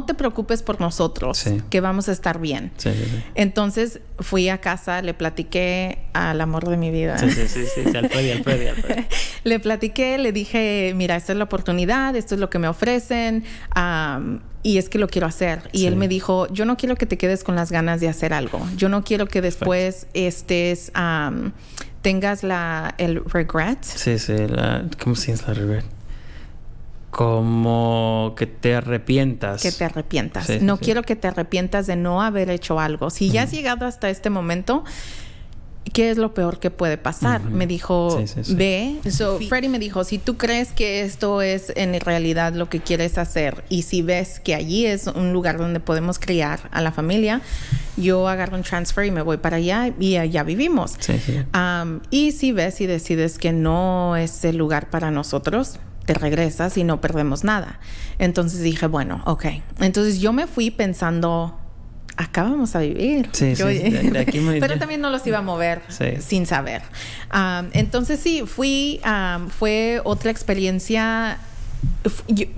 te preocupes por nosotros, que vamos a estar bien. Sí. Entonces fui a casa, le platiqué al amor de mi vida. Sí, Alfredi. Le platiqué, le dije, mira, esta es la oportunidad, esto es lo que me ofrecen, y es que lo quiero hacer. Y él me dijo, yo no quiero que te quedes con las ganas de hacer algo. Yo no quiero que después tengas el regret. Sí, ¿cómo se dice la regret? Como que te arrepientas. Que te arrepientas. Quiero que te arrepientas de no haber hecho algo. Si ya has llegado hasta este momento, ¿qué es lo peor que puede pasar? Me dijo, ve. Freddie me dijo, si tú crees que esto es en realidad lo que quieres hacer y si ves que allí es un lugar donde podemos criar a la familia, yo agarro un transfer y me voy para allá y allá vivimos. Y si ves y decides que no es el lugar para nosotros, te regresas y no perdemos nada. Entonces dije, bueno, ok. Entonces yo me fui pensando, acá vamos a vivir. De aquí pero también no los iba a mover sin saber. Entonces fui, fue otra experiencia,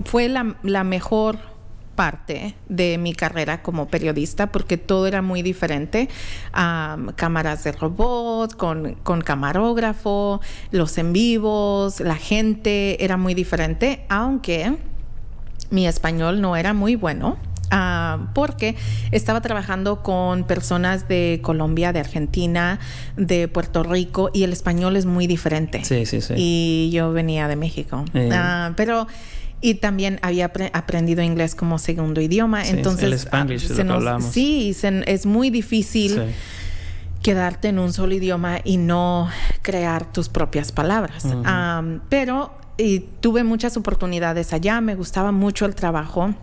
fue la mejor parte de mi carrera como periodista porque todo era muy diferente. Cámaras de robot, con camarógrafo, los en vivos, la gente era muy diferente, aunque mi español no era muy bueno. Porque estaba trabajando con personas de Colombia, de Argentina, de Puerto Rico y el español es muy diferente. Sí. Y yo venía de México. Y también había aprendido inglés como segundo idioma. Entonces, el Spanglish lo hablamos. Es muy difícil quedarte en un solo idioma y no crear tus propias palabras. Pero tuve muchas oportunidades allá. Me gustaba mucho el trabajo.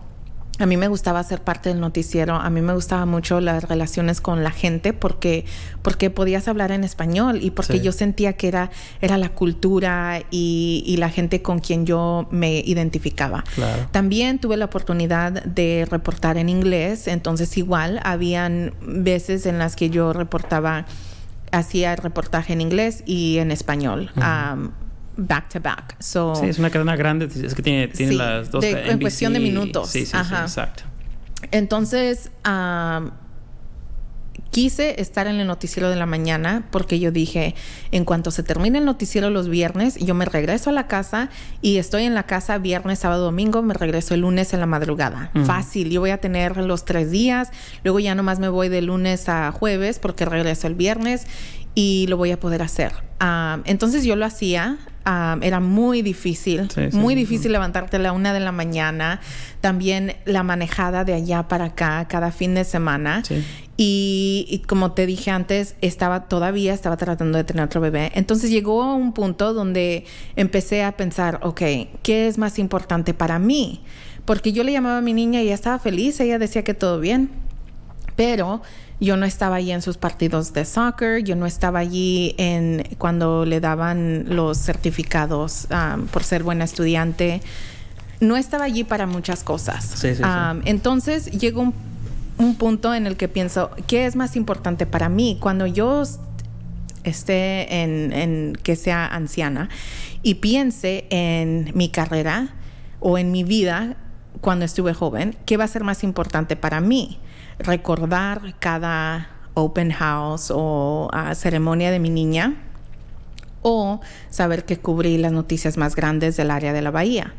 A mí me gustaba ser parte del noticiero. A mí me gustaba mucho las relaciones con la gente porque podías hablar en español y porque yo sentía que era la cultura y la gente con quien yo me identificaba. Claro. También tuve la oportunidad de reportar en inglés. Entonces igual habían veces en las que yo hacía el reportaje en inglés y en español. Back to back. Es una cadena grande, es que tiene las dos. En cuestión de minutos. Sí, exacto. Entonces, quise estar en el noticiero de la mañana porque yo dije, en cuanto se termine el noticiero los viernes, yo me regreso a la casa y estoy en la casa viernes, sábado, domingo, me regreso el lunes en la madrugada. Fácil, yo voy a tener los 3 días, luego ya nomás me voy de lunes a jueves porque regreso el viernes y lo voy a poder hacer. Entonces yo lo hacía. Era muy difícil, difícil levantarte a la 1 de la mañana. También la manejada de allá para acá cada fin de semana. Y como te dije antes, estaba tratando de tener otro bebé. Entonces llegó a un punto donde empecé a pensar, ok, ¿qué es más importante para mí? Porque yo le llamaba a mi niña y ella estaba feliz, ella decía que todo bien. Pero yo no estaba allí en sus partidos de soccer, yo no estaba allí cuando le daban los certificados por ser buena estudiante. No estaba allí para muchas cosas. Entonces llegó un punto en el que pienso, ¿qué es más importante para mí? Cuando yo esté en que sea anciana y piense en mi carrera o en mi vida cuando estuve joven, ¿qué va a ser más importante para mí? Recordar cada open house o ceremonia de mi niña o saber que cubrí las noticias más grandes del área de la bahía.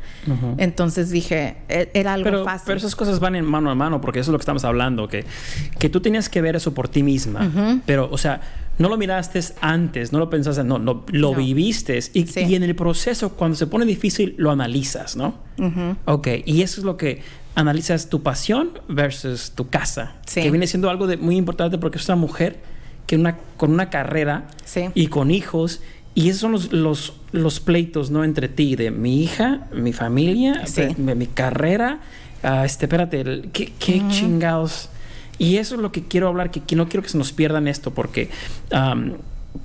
Entonces dije, era algo fácil. Pero esas cosas van en mano a mano porque eso es lo que estamos hablando, que tú tenías que ver eso por ti misma. Pero, o sea, no lo miraste antes, no lo pensaste, lo viviste y en el proceso, cuando se pone difícil, lo analizas, ¿no? Ok, y eso es lo que analizas, tu pasión versus tu casa, que viene siendo algo muy importante porque es una mujer con una carrera y con hijos. Y esos son los pleitos, ¿no? Entre ti, de mi hija, mi familia, de mi carrera. Espérate, ¿qué chingados? Y eso es lo que quiero hablar, que no quiero que se nos pierdan esto, porque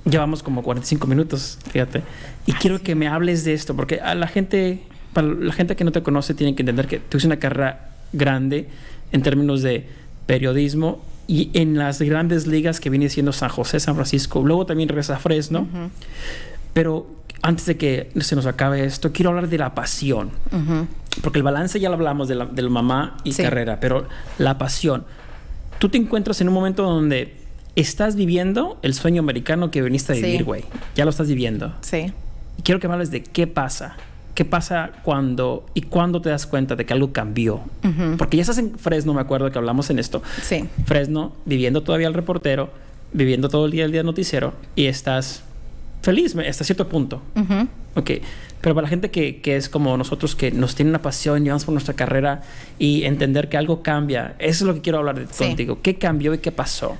llevamos como 45 minutos, fíjate. Y quiero que me hables de esto, porque para la gente que no te conoce, tiene que entender que tú tienes una carrera grande en términos de periodismo y en las grandes ligas que viene siendo San José, San Francisco. Luego también regresa a Fresno. Pero antes de que se nos acabe esto, quiero hablar de la pasión. Porque el balance ya lo hablamos de la mamá y carrera, pero la pasión. Tú te encuentras en un momento donde estás viviendo el sueño americano que viniste a vivir, güey. Ya lo estás viviendo. Sí. Y quiero que me hables de qué pasa. ¿Qué pasa cuando te das cuenta de que algo cambió? Porque ya estás en Fresno, me acuerdo que hablamos en esto. Sí. Fresno, viviendo todavía el reportero, viviendo todo el día noticiero y estás feliz hasta cierto punto. Ok. Pero para la gente que es como nosotros, que nos tiene una pasión y vamos por nuestra carrera y entender que algo cambia, eso es lo que quiero hablar contigo. ¿Qué cambió y qué pasó?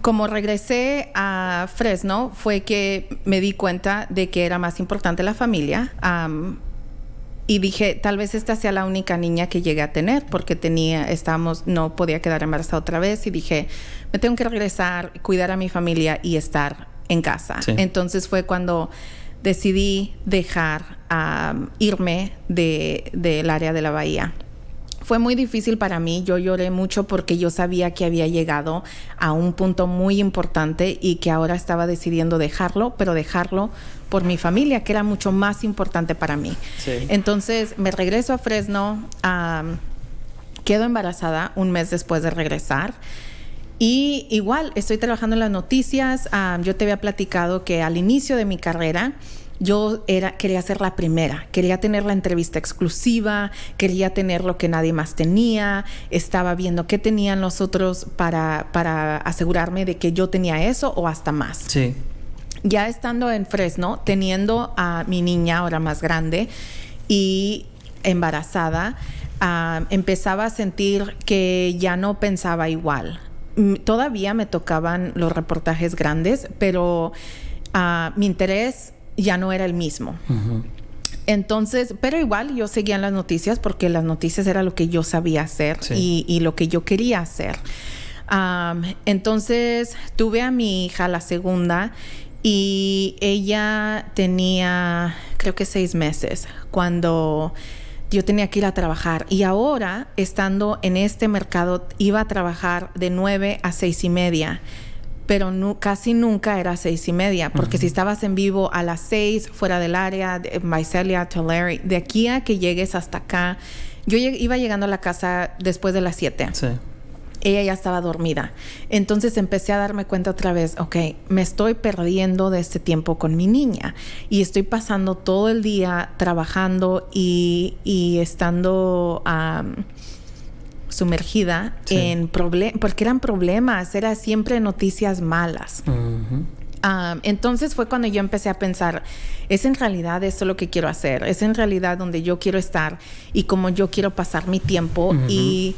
Como regresé a Fresno, fue que me di cuenta de que era más importante la familia. Y dije, tal vez esta sea la única niña que llegué a tener, porque no podía quedar embarazada otra vez. Y dije, me tengo que regresar, cuidar a mi familia y estar en casa. Sí. Entonces fue cuando decidí irme del área de la bahía. Fue muy difícil para mí. Yo lloré mucho porque yo sabía que había llegado a un punto muy importante y que ahora estaba decidiendo dejarlo, pero dejarlo por mi familia, que era mucho más importante para mí. Sí. Entonces me regreso a Fresno, quedo embarazada un mes después de regresar. Y igual, estoy trabajando en las noticias. Yo te había platicado que al inicio de mi carrera, quería ser la primera, quería tener la entrevista exclusiva, quería tener lo que nadie más tenía, estaba viendo qué tenían los otros para asegurarme de que yo tenía eso o hasta más. Sí. Ya estando en Fresno, teniendo a mi niña ahora más grande y embarazada, empezaba a sentir que ya no pensaba igual. Todavía me tocaban los reportajes grandes, pero mi interés ya no era el mismo. Entonces, pero igual yo seguía en las noticias porque las noticias era lo que yo sabía hacer y lo que yo quería hacer. Entonces, tuve a mi hija, la segunda, y ella tenía, creo que 6 meses, cuando yo tenía que ir a trabajar. Y ahora, estando en este mercado, iba a trabajar de 9 a 6:30. Pero casi nunca era 6:30, porque si estabas en vivo a las 6, fuera del área, de Visalia, Tulare, de aquí a que llegues hasta acá, yo iba llegando a la casa después de las 7. Sí. Ella ya estaba dormida. Entonces empecé a darme cuenta otra vez, me estoy perdiendo de este tiempo con mi niña y estoy pasando todo el día trabajando y estando sumergida en problemas, porque eran problemas, era siempre noticias malas. Entonces fue cuando yo empecé a pensar, ¿es en realidad esto lo que quiero hacer? ¿Es en realidad donde yo quiero estar y cómo yo quiero pasar mi tiempo y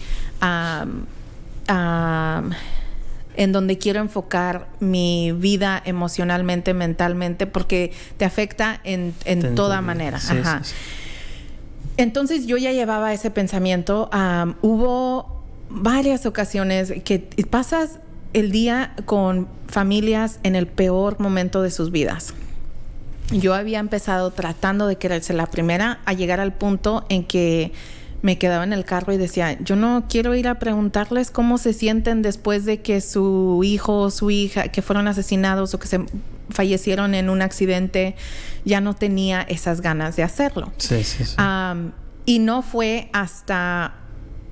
en donde quiero enfocar mi vida emocionalmente, mentalmente, porque te afecta en toda manera? Sí, Ajá. Sí. Entonces yo ya llevaba ese pensamiento. Hubo varias ocasiones que pasas el día con familias en el peor momento de sus vidas. Yo había empezado tratando de querer ser la primera, a llegar al punto en que me quedaba en el carro y decía, yo no quiero ir a preguntarles cómo se sienten después de que su hijo o su hija que fueron asesinados o que se fallecieron en un accidente. Ya no tenía esas ganas de hacerlo. Sí. Y no fue hasta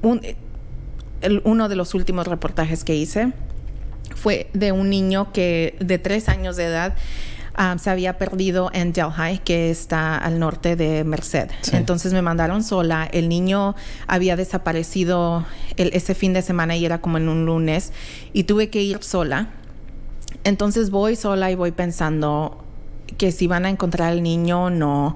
uno de los últimos reportajes que hice. Fue de un niño que de 3 años de edad se había perdido en Delhi, que está al norte de Merced. Sí. Entonces me mandaron sola. El niño había desaparecido ese fin de semana y era como en un lunes. Y tuve que ir sola. Entonces voy sola y voy pensando que si van a encontrar al niño o no,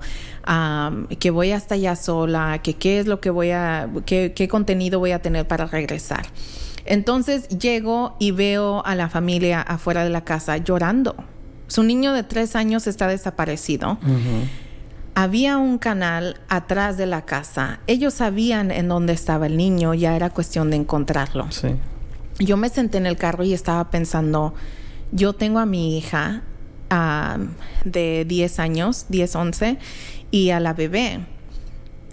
que voy hasta allá sola, que qué es lo que qué contenido voy a tener para regresar. Entonces llego y veo a la familia afuera de la casa llorando. Su niño de 3 años está desaparecido. Había un canal atrás de la casa. Ellos sabían en dónde estaba el niño, ya era cuestión de encontrarlo. Sí. Yo me senté en el carro y estaba pensando, yo tengo a mi hija de 10 años, 10, 11, y a la bebé.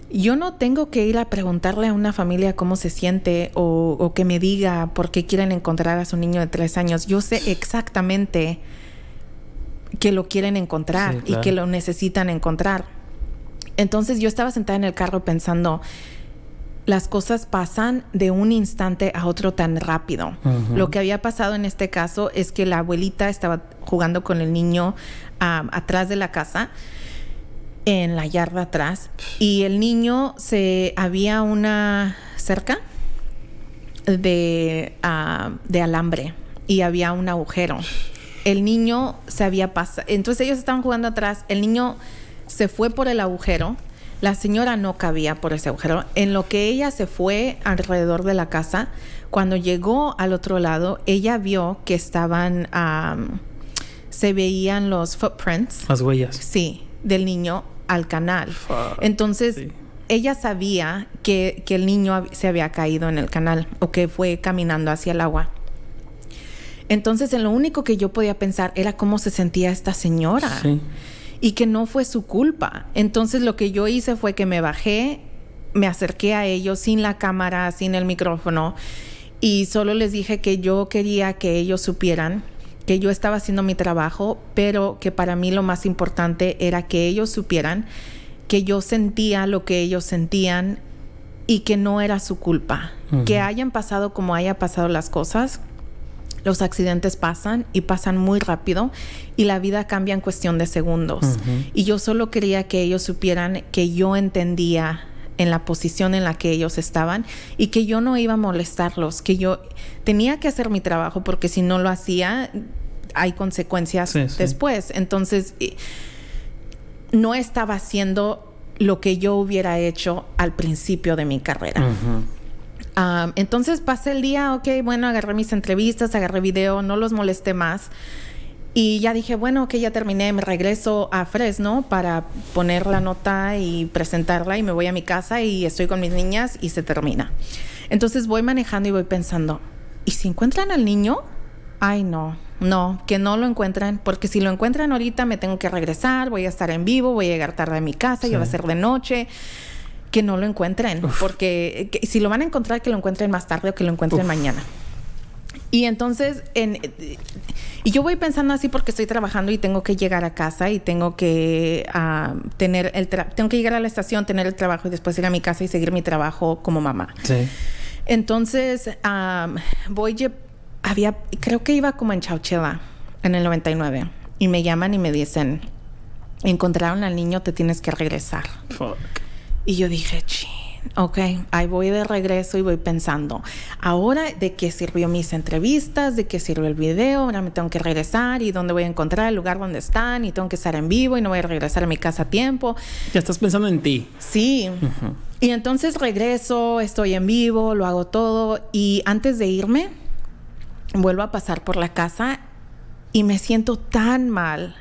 Yo no tengo que ir a preguntarle a una familia cómo se siente o que me diga por qué quieren encontrar a su niño de 3 años. Yo sé exactamente que lo quieren encontrar, sí, claro, y que lo necesitan encontrar. Entonces yo estaba sentada en el carro pensando, las cosas pasan de un instante a otro tan rápido. Uh-huh. Lo que había pasado en este caso es que la abuelita estaba jugando con el niño atrás de la casa, en la yarda atrás, y el niño había una cerca de alambre y había un agujero. El niño se había pasado, entonces ellos estaban jugando atrás, el niño se fue por el agujero. La señora no cabía por ese agujero. En lo que ella se fue alrededor de la casa, cuando llegó al otro lado, ella vio que se veían los footprints. Las huellas. Sí, del niño al canal. Entonces, sí, ella sabía que el niño se había caído en el canal o que fue caminando hacia el agua. Entonces, en lo único que yo podía pensar era cómo se sentía esta señora. Sí. Y que no fue su culpa. Entonces lo que yo hice fue que me bajé, me acerqué a ellos sin la cámara, sin el micrófono, y solo les dije que yo quería que ellos supieran que yo estaba haciendo mi trabajo, pero que para mí lo más importante era que ellos supieran que yo sentía lo que ellos sentían y que no era su culpa. Uh-huh. Que hayan pasado como haya pasado las cosas, los accidentes pasan y pasan muy rápido y la vida cambia en cuestión de segundos. Uh-huh. Y yo solo quería que ellos supieran que yo entendía en la posición en la que ellos estaban y que yo no iba a molestarlos, que yo tenía que hacer mi trabajo porque si no lo hacía hay consecuencias después. Sí. Entonces no estaba haciendo lo que yo hubiera hecho al principio de mi carrera. Uh-huh. Entonces pasé el día, agarré mis entrevistas, agarré video, no los molesté más. Y ya dije, ya terminé, me regreso a Fresno para poner la nota y presentarla y me voy a mi casa y estoy con mis niñas y se termina. Entonces voy manejando y voy pensando, ¿y si encuentran al niño? Ay, no, que no lo encuentran, porque si lo encuentran ahorita me tengo que regresar, voy a estar en vivo, voy a llegar tarde a mi casa, ya va a ser de noche. Que no lo encuentren. Uf. Porque si lo van a encontrar, que lo encuentren más tarde o que lo encuentren mañana. Y entonces, y yo voy pensando así porque estoy trabajando y tengo que llegar a casa y tengo que tengo que llegar a la estación, tener el trabajo y después ir a mi casa y seguir mi trabajo como mamá. Sí. Entonces, creo que iba como en Chowchilla en el 99 y me llaman y me dicen, encontraron al niño, te tienes que regresar. Fuck. Y yo dije, ahí voy de regreso y voy pensando, ahora de qué sirvió mis entrevistas, de qué sirvió el video, ahora me tengo que regresar y dónde voy a encontrar el lugar donde están y tengo que estar en vivo y no voy a regresar a mi casa a tiempo. Ya estás pensando en ti. Sí. Uh-huh. Y entonces regreso, estoy en vivo, lo hago todo y antes de irme, vuelvo a pasar por la casa y me siento tan mal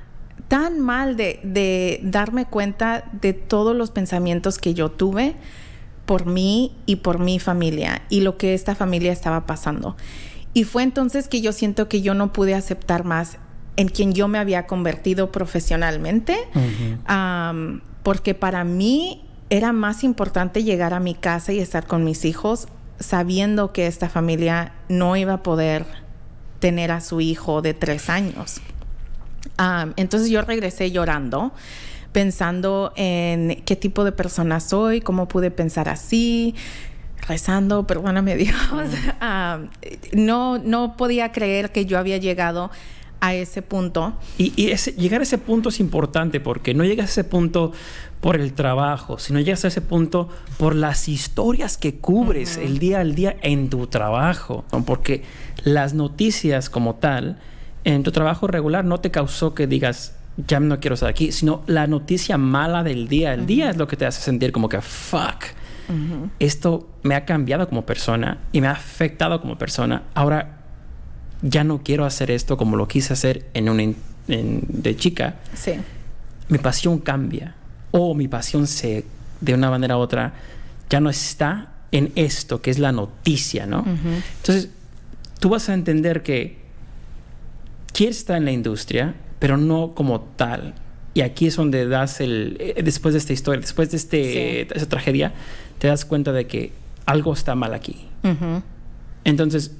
de darme cuenta de todos los pensamientos que yo tuve por mí y por mi familia y lo que esta familia estaba pasando. Y fue entonces que yo siento que yo no pude aceptar más en quien yo me había convertido profesionalmente, uh-huh, porque para mí era más importante llegar a mi casa y estar con mis hijos sabiendo que esta familia no iba a poder tener a su hijo de 3 años. Entonces yo regresé llorando, pensando en qué tipo de persona soy, cómo pude pensar así, rezando, perdóname Dios. No podía creer que yo había llegado a ese punto. Y llegar a ese punto es importante porque no llegas a ese punto por el trabajo, sino llegas a ese punto por las historias que cubres, uh-huh, el día al día en tu trabajo, ¿no? Porque las noticias como tal en tu trabajo regular no te causó que digas ya no quiero estar aquí, sino la noticia mala del día al día, uh-huh, es lo que te hace sentir como que fuck, uh-huh, esto me ha cambiado como persona y me ha afectado como persona. Ahora ya no quiero hacer esto como lo quise hacer de chica. Sí. Mi pasión cambia o mi pasión de una manera u otra ya no está en esto que es la noticia, ¿no? Uh-huh. Entonces tú vas a entender que quieres estar en la industria, pero no como tal. Y aquí es donde después de esta historia, después de esa tragedia, te das cuenta de que algo está mal aquí. Uh-huh. Entonces,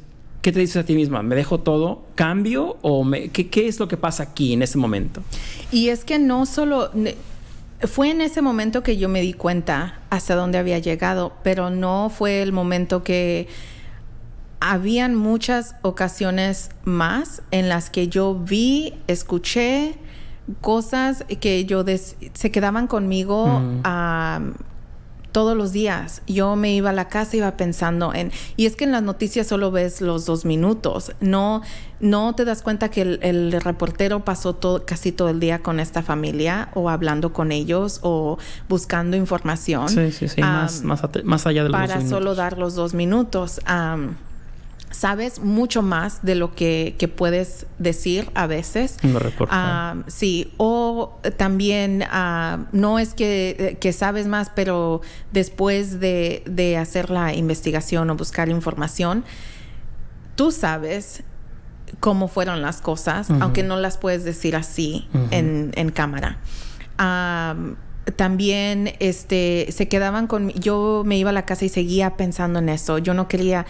¿qué te dices a ti misma? ¿Me dejo todo? ¿Cambio? ¿Qué es lo que pasa aquí en ese momento? Y es que no solo... Fue en ese momento que yo me di cuenta hasta dónde había llegado, pero no fue el momento que... Habían muchas ocasiones más en las que yo vi, escuché cosas que se quedaban conmigo todos los días. Yo me iba a la casa, iba pensando y es que en las noticias solo ves los 2 minutos. No te das cuenta que el reportero pasó casi todo el día con esta familia o hablando con ellos o buscando información. Sí. Más allá de los 2 minutos. Para solo dar los 2 minutos. Sabes mucho más de lo que puedes decir a veces. No reporta. Sí, o también no es que sabes más, pero después de hacer la investigación o buscar información, tú sabes cómo fueron las cosas, aunque no las puedes decir así en cámara. También se quedaban yo me iba a la casa y seguía pensando en eso. Yo no quería...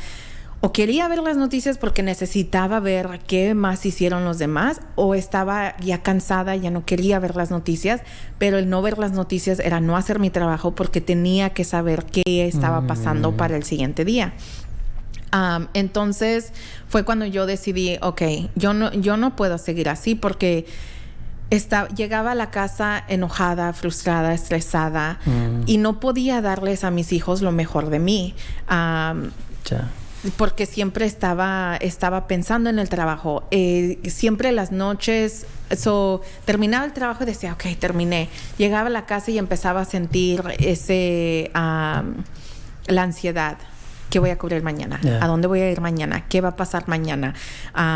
O quería ver las noticias porque necesitaba ver qué más hicieron los demás, o estaba ya cansada, ya no quería ver las noticias, pero el no ver las noticias era no hacer mi trabajo porque tenía que saber qué estaba pasando para el siguiente día. Entonces fue cuando yo decidí, yo no puedo seguir así porque llegaba a la casa enojada, frustrada, estresada y no podía darles a mis hijos lo mejor de mí. Porque siempre estaba pensando en el trabajo. Siempre las noches... terminaba el trabajo y decía, terminé. Llegaba a la casa y empezaba a sentir la ansiedad. ¿Qué voy a cubrir mañana? Yeah. ¿A dónde voy a ir mañana? ¿Qué va a pasar mañana?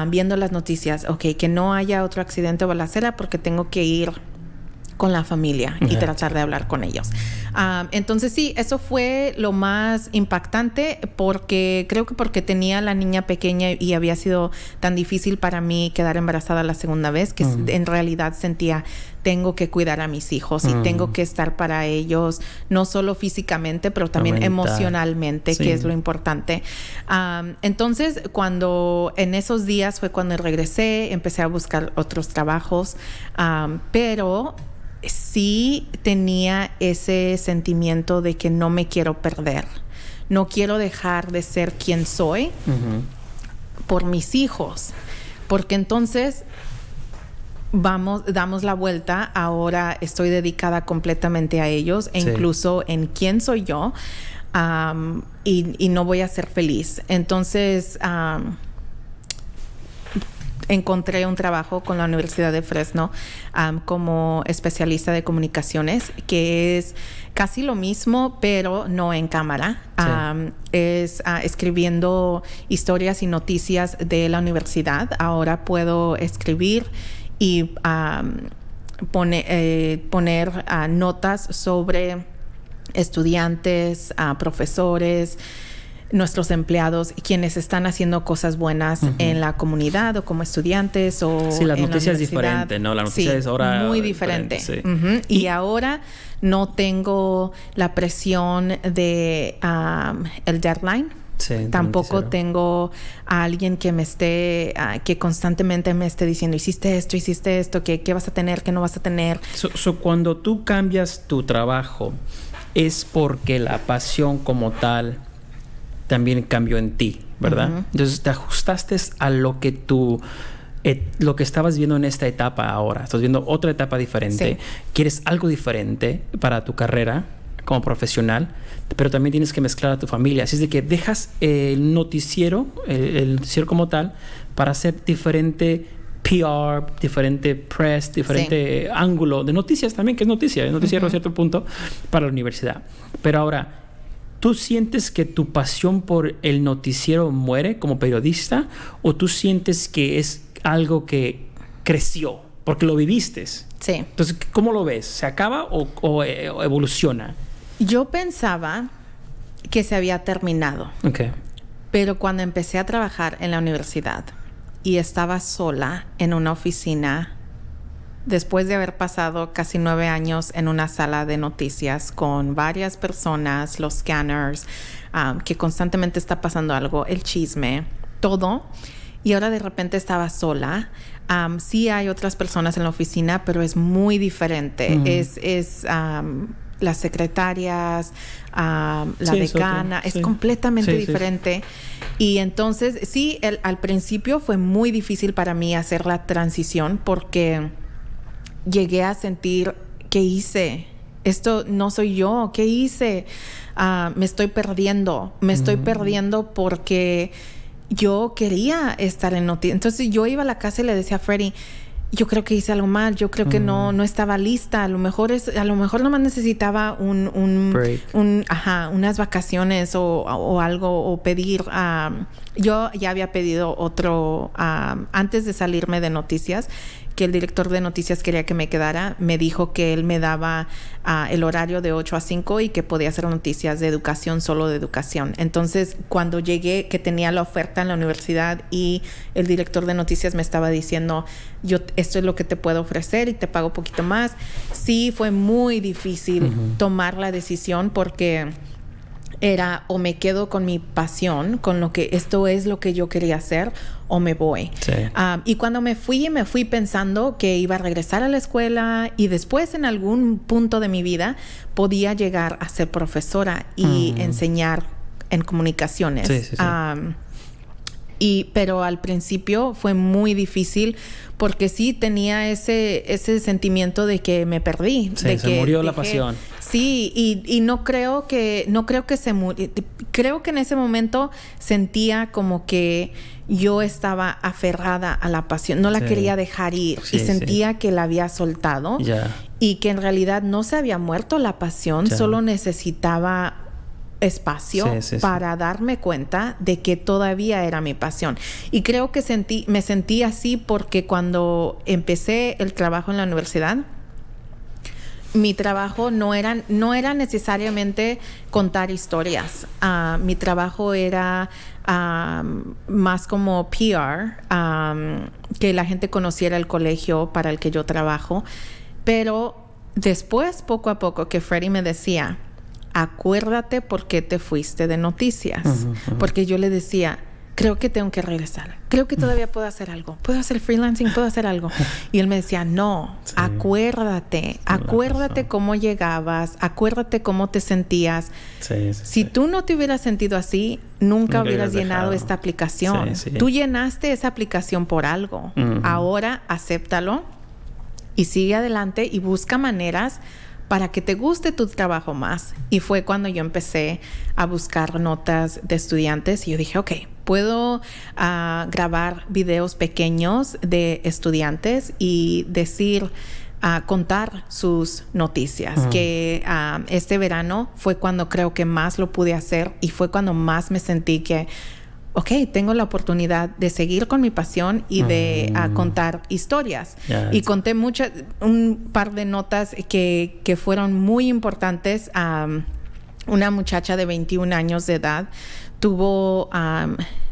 Viendo las noticias. Que no haya otro accidente o balacera porque tengo que ir con la familia y tratar de hablar con ellos. Entonces sí, eso fue lo más impactante creo que porque tenía la niña pequeña y había sido tan difícil para mí quedar embarazada la segunda vez que en realidad sentía tengo que cuidar a mis hijos y tengo que estar para ellos, no solo físicamente, pero también emocionalmente, que es lo importante. Entonces, en esos días fue cuando regresé, empecé a buscar otros trabajos, pero sí tenía ese sentimiento de que no me quiero perder. No quiero dejar de ser quien soy por mis hijos. Porque entonces damos la vuelta. Ahora estoy dedicada completamente a ellos e incluso en quién soy yo. Y no voy a ser feliz. Entonces... encontré un trabajo con la Universidad de Fresno como especialista de comunicaciones, que es casi lo mismo, pero no en cámara. Es escribiendo historias y noticias de la universidad. Ahora puedo escribir y poner notas sobre estudiantes, profesores, nuestros empleados, quienes están haciendo cosas buenas en la comunidad o como estudiantes o sí, la en noticia la es diferente, ¿no? La noticia es ahora muy diferente. Sí. Y ahora no tengo la presión de el deadline. Tampoco tengo a alguien que me esté, que constantemente me esté diciendo, hiciste esto, ¿qué vas a tener, qué no vas a tener? Cuando tú cambias tu trabajo, es porque la pasión como tal también cambió en ti, ¿verdad? Entonces te ajustaste a lo que lo que estabas viendo en esta etapa ahora. Estás viendo otra etapa diferente. Quieres algo diferente para tu carrera como profesional, pero también tienes que mezclar a tu familia. Así es de que dejas el noticiero, el noticiero como tal, para hacer diferente PR, diferente press, diferente ángulo de noticias también, que es noticiero a cierto punto para la universidad. Pero ahora, ¿tú sientes que tu pasión por el noticiero muere como periodista o tú sientes que es algo que creció porque lo viviste? Sí. Entonces, ¿cómo lo ves? ¿Se acaba o evoluciona? Yo pensaba que se había terminado. Pero cuando empecé a trabajar en la universidad y estaba sola en una oficina, después de haber pasado casi 9 años en una sala de noticias con varias personas, los scanners, que constantemente está pasando algo, el chisme, todo. Y ahora de repente estaba sola. Sí hay otras personas en la oficina, pero es muy diferente. Las secretarias, la decana, es completamente diferente. Y entonces, sí, al principio fue muy difícil para mí hacer la transición porque llegué a sentir, ¿qué hice? Esto no soy yo, ¿qué hice? Me estoy perdiendo porque yo quería estar en noticias. Entonces yo iba a la casa y le decía a Freddie, yo creo que hice algo mal, yo creo que no estaba lista, a lo mejor nomás necesitaba unas vacaciones o algo, o pedir. Yo ya había pedido otro antes de salirme de noticias, que el director de noticias quería que me quedara. Me dijo que él me daba el horario de 8 a 5 y que podía hacer noticias de educación, solo de educación. Entonces, cuando llegué, que tenía la oferta en la universidad y el director de noticias me estaba diciendo, esto es lo que te puedo ofrecer y te pago un poquito más. Sí, fue muy difícil tomar la decisión porque era o me quedo con mi pasión, con lo que esto es lo que yo quería hacer, o me voy. Sí. Y cuando me fui pensando que iba a regresar a la escuela y después en algún punto de mi vida podía llegar a ser profesora y enseñar en comunicaciones. Sí. Pero al principio fue muy difícil porque sí tenía ese sentimiento de que me perdí. Sí, de que murió la pasión. Sí, y no creo que se murió. Creo que en ese momento sentía como que yo estaba aferrada a la pasión, no la quería dejar ir y sentía que la había soltado y que en realidad no se había muerto la pasión, solo necesitaba espacio para darme cuenta de que todavía era mi pasión. Y creo que me sentí así porque cuando empecé el trabajo en la universidad, mi trabajo no era necesariamente contar historias. Mi trabajo era más como PR, que la gente conociera el colegio para el que yo trabajo. Pero después, poco a poco, que Freddie me decía, acuérdate por qué te fuiste de noticias. Porque yo le decía, creo que tengo que regresar. Creo que todavía puedo hacer algo. Puedo hacer freelancing, puedo hacer algo. Y él me decía, no, acuérdate cómo llegabas, acuérdate cómo te sentías. Si tú no te hubieras sentido así, nunca hubieras llenado esta aplicación. Tú llenaste esa aplicación por algo. Ahora, acéptalo y sigue adelante y busca maneras para que te guste tu trabajo más. Y fue cuando yo empecé a buscar notas de estudiantes y yo dije, ok, puedo grabar videos pequeños de estudiantes y contar sus noticias. Que este verano fue cuando creo que más lo pude hacer y fue cuando más me sentí que tengo la oportunidad de seguir con mi pasión y de contar historias. Y conté un par de notas que fueron muy importantes. Una muchacha de 21 años de edad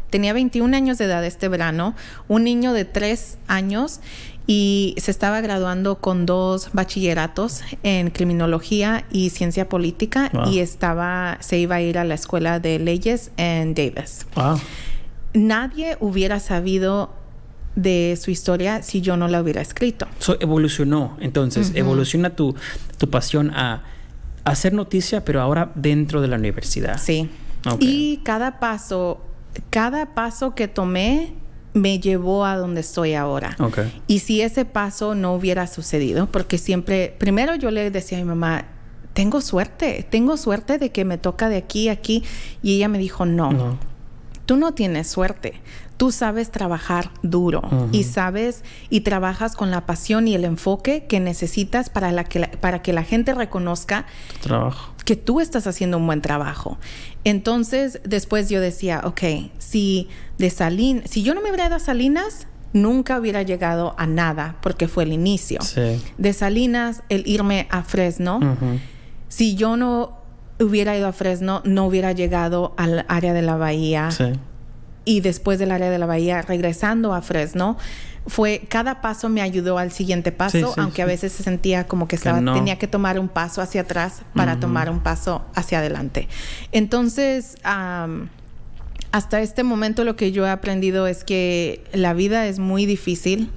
tenía 21 años de edad este verano, un niño de 3 años y se estaba graduando con 2 bachilleratos en criminología y ciencia política. Wow. Y se iba a ir a la escuela de leyes en Davis. Wow. Nadie hubiera sabido de su historia si yo no la hubiera escrito. Evolucionó. Entonces, evoluciona tu pasión a hacer noticia, pero ahora dentro de la universidad. Sí. Y cada paso que tomé me llevó a donde estoy ahora. Y si ese paso no hubiera sucedido, porque primero yo le decía a mi mamá, tengo suerte de que me toca de aquí a aquí. Y ella me dijo, no. Tú no tienes suerte. Tú sabes trabajar duro y trabajas con la pasión y el enfoque que necesitas para que la gente reconozca que tú estás haciendo un buen trabajo. Entonces, después yo decía, si yo no me hubiera ido a Salinas, nunca hubiera llegado a nada porque fue el inicio. De Salinas, el irme a Fresno. Si yo no hubiera ido a Fresno, no hubiera llegado al área de la bahía. Y después del área de la bahía, regresando a Fresno, cada paso me ayudó al siguiente paso, aunque a veces se sentía como que tenía que tomar un paso hacia atrás para tomar un paso hacia adelante. Entonces, hasta este momento lo que yo he aprendido es que la vida es muy difícil.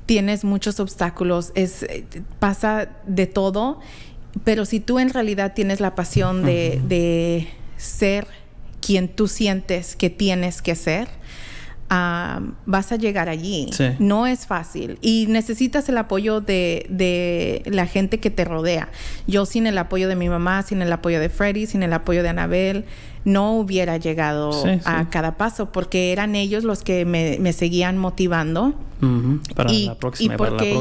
Tienes muchos obstáculos, pasa de todo, pero si tú en realidad tienes la pasión de ser quien tú sientes que tienes que ser, vas a llegar allí. Sí. No es fácil y necesitas el apoyo de la gente que te rodea. Yo sin el apoyo de mi mamá, sin el apoyo de Freddy, sin el apoyo de Anabel, no hubiera llegado a cada paso, porque eran ellos los que me seguían motivando. Para la próxima. Y porque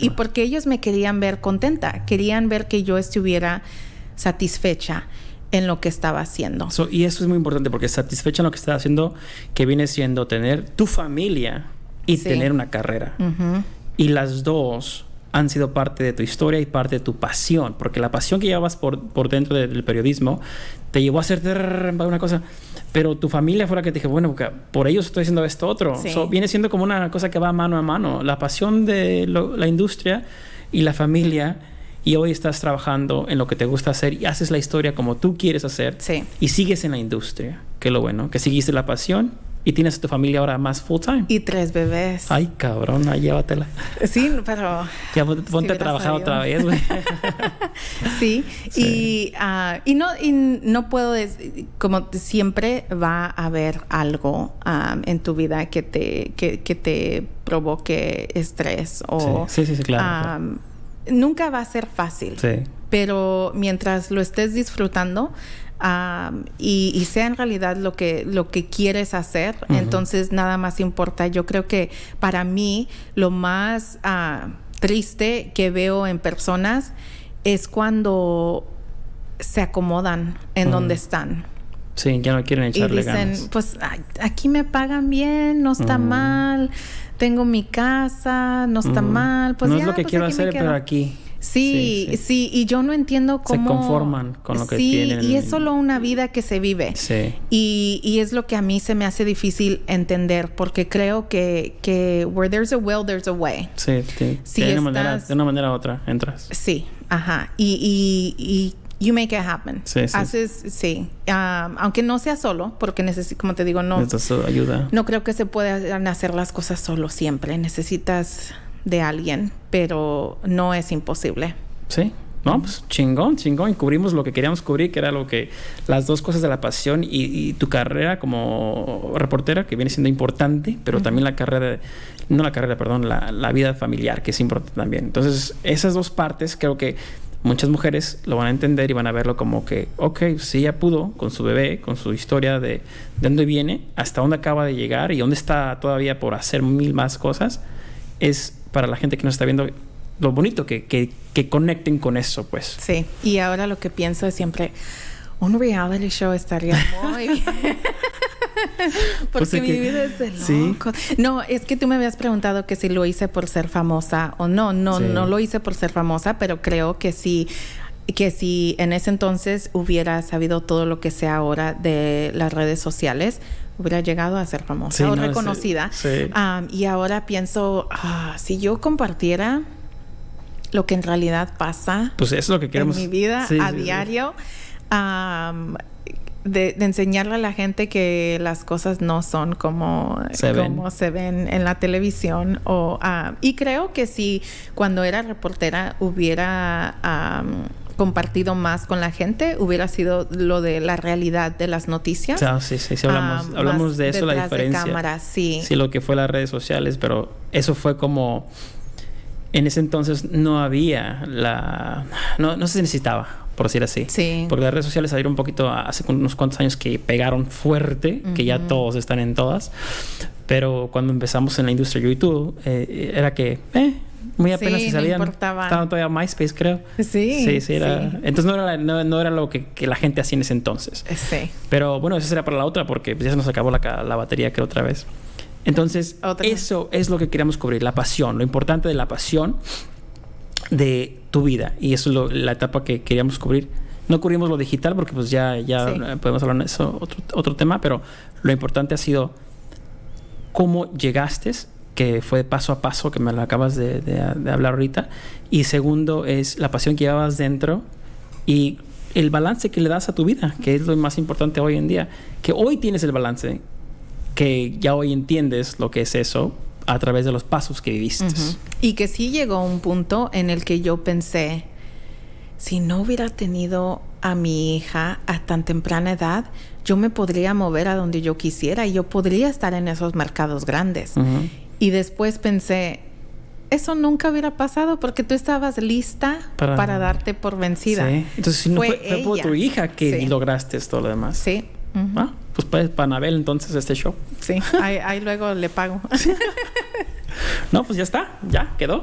y porque ellos me querían ver contenta, querían ver que yo estuviera satisfecha en lo que estaba haciendo. Y eso es muy importante, porque satisfecha en lo que estás haciendo, que viene siendo tener tu familia y tener una carrera. Y las dos han sido parte de tu historia y parte de tu pasión, porque la pasión que llevabas por dentro del periodismo te llevó a hacer una cosa, pero tu familia fue la que te dije, bueno, por ellos estoy haciendo esto otro. Sí. Viene siendo como una cosa que va mano a mano, la pasión de la industria y la familia. Y hoy estás trabajando en lo que te gusta hacer y haces la historia como tú quieres hacer. Sí. Y sigues en la industria, que es lo bueno, que seguiste la pasión y tienes a tu familia ahora más full time. Y 3 bebés. Ay, cabrón, llévatela. Sí, pero... Ya ponte a trabajar otra vez, güey. Sí. Y no puedo decir, como siempre va a haber algo en tu vida que te provoque estrés o... Sí, claro. Nunca va a ser fácil, pero mientras lo estés disfrutando y sea en realidad lo que quieres hacer, entonces nada más importa. Yo creo que para mí lo más triste que veo en personas es cuando se acomodan en donde están. Sí, ya no quieren echarle y dicen, ganas. Pues aquí me pagan bien, no está mal, tengo mi casa, no está mal. Pues no ya, es lo que pues quiero aquí hacer, pero aquí. Sí, y yo no entiendo cómo... Se conforman con lo que tienen. Sí, y es solo una vida que se vive. Sí. Y es lo que a mí se me hace difícil entender, porque creo que where there's a will, there's a way. Sí, Si de una manera u otra entras. Sí, ajá. Y you make it happen. Sí. Aunque no sea solo, porque como te digo, no... Necesitas ayuda. No creo que se puedan hacer las cosas solo siempre. Necesitas de alguien, pero no es imposible. Sí. No, pues chingón. Y cubrimos lo que queríamos cubrir, que era las dos cosas de la pasión y tu carrera como reportera, que viene siendo importante, pero también la vida familiar, que es importante también. Entonces, esas dos partes creo que muchas mujeres lo van a entender y van a verlo como que, sí, ella pudo con su bebé, con su historia de dónde viene, hasta dónde acaba de llegar y dónde está todavía por hacer 1000 más cosas. Es para la gente que nos está viendo lo bonito que conecten con eso, pues. Sí, y ahora lo que pienso es siempre, un reality show estaría muy bien. Porque mi vida es de loco. ¿Sí? No, es que tú me habías preguntado que si lo hice por ser famosa o no. No lo hice por ser famosa, pero creo que si en ese entonces hubiera sabido todo lo que sé ahora de las redes sociales, hubiera llegado a ser famosa o reconocida. Sí. Y ahora pienso, si yo compartiera lo que en realidad pasa, pues eso es lo que queremos en mi vida diario, de enseñarle a la gente que las cosas no son como se ven en la televisión. Y creo que si cuando era reportera hubiera compartido más con la gente, hubiera sido lo de la realidad de las noticias. Sí, hablamos de eso, la diferencia. De cámara, sí, lo que fue las redes sociales, pero eso fue como... En ese entonces no había no se necesitaba, por decir así. Sí. Porque las redes sociales salieron un poquito hace unos cuantos años que pegaron fuerte, que ya todos están en todas. Pero cuando empezamos en la industria de YouTube, era que muy apenas si salían. No importaban. Estaban todavía MySpace, creo. Sí. Era. Sí. Entonces no era lo que la gente hacía en ese entonces. Sí. Pero bueno, eso será para la otra, porque ya se nos acabó la batería, creo, otra vez. Entonces, eso es lo que queríamos cubrir, la pasión, lo importante de la pasión de tu vida. Y eso es la etapa que queríamos cubrir. No cubrimos lo digital porque pues ya podemos hablar de eso, otro tema, pero lo importante ha sido cómo llegaste, que fue paso a paso, que me lo acabas de hablar ahorita. Y segundo es la pasión que llevabas dentro y el balance que le das a tu vida, que es lo más importante hoy en día. Que hoy tienes el balance, que ya hoy entiendes lo que es eso a través de los pasos que viviste. Y que sí llegó un punto en el que yo pensé, si no hubiera tenido a mi hija a tan temprana edad, yo me podría mover a donde yo quisiera y yo podría estar en esos mercados grandes. Y después pensé, eso nunca hubiera pasado porque tú estabas lista para darte por vencida. Sí. Entonces, si no fue por tu hija que lograste todo lo demás. Sí. Pues para Anabel entonces este show. Sí, ahí luego le pago. No, pues ya está, ya quedó.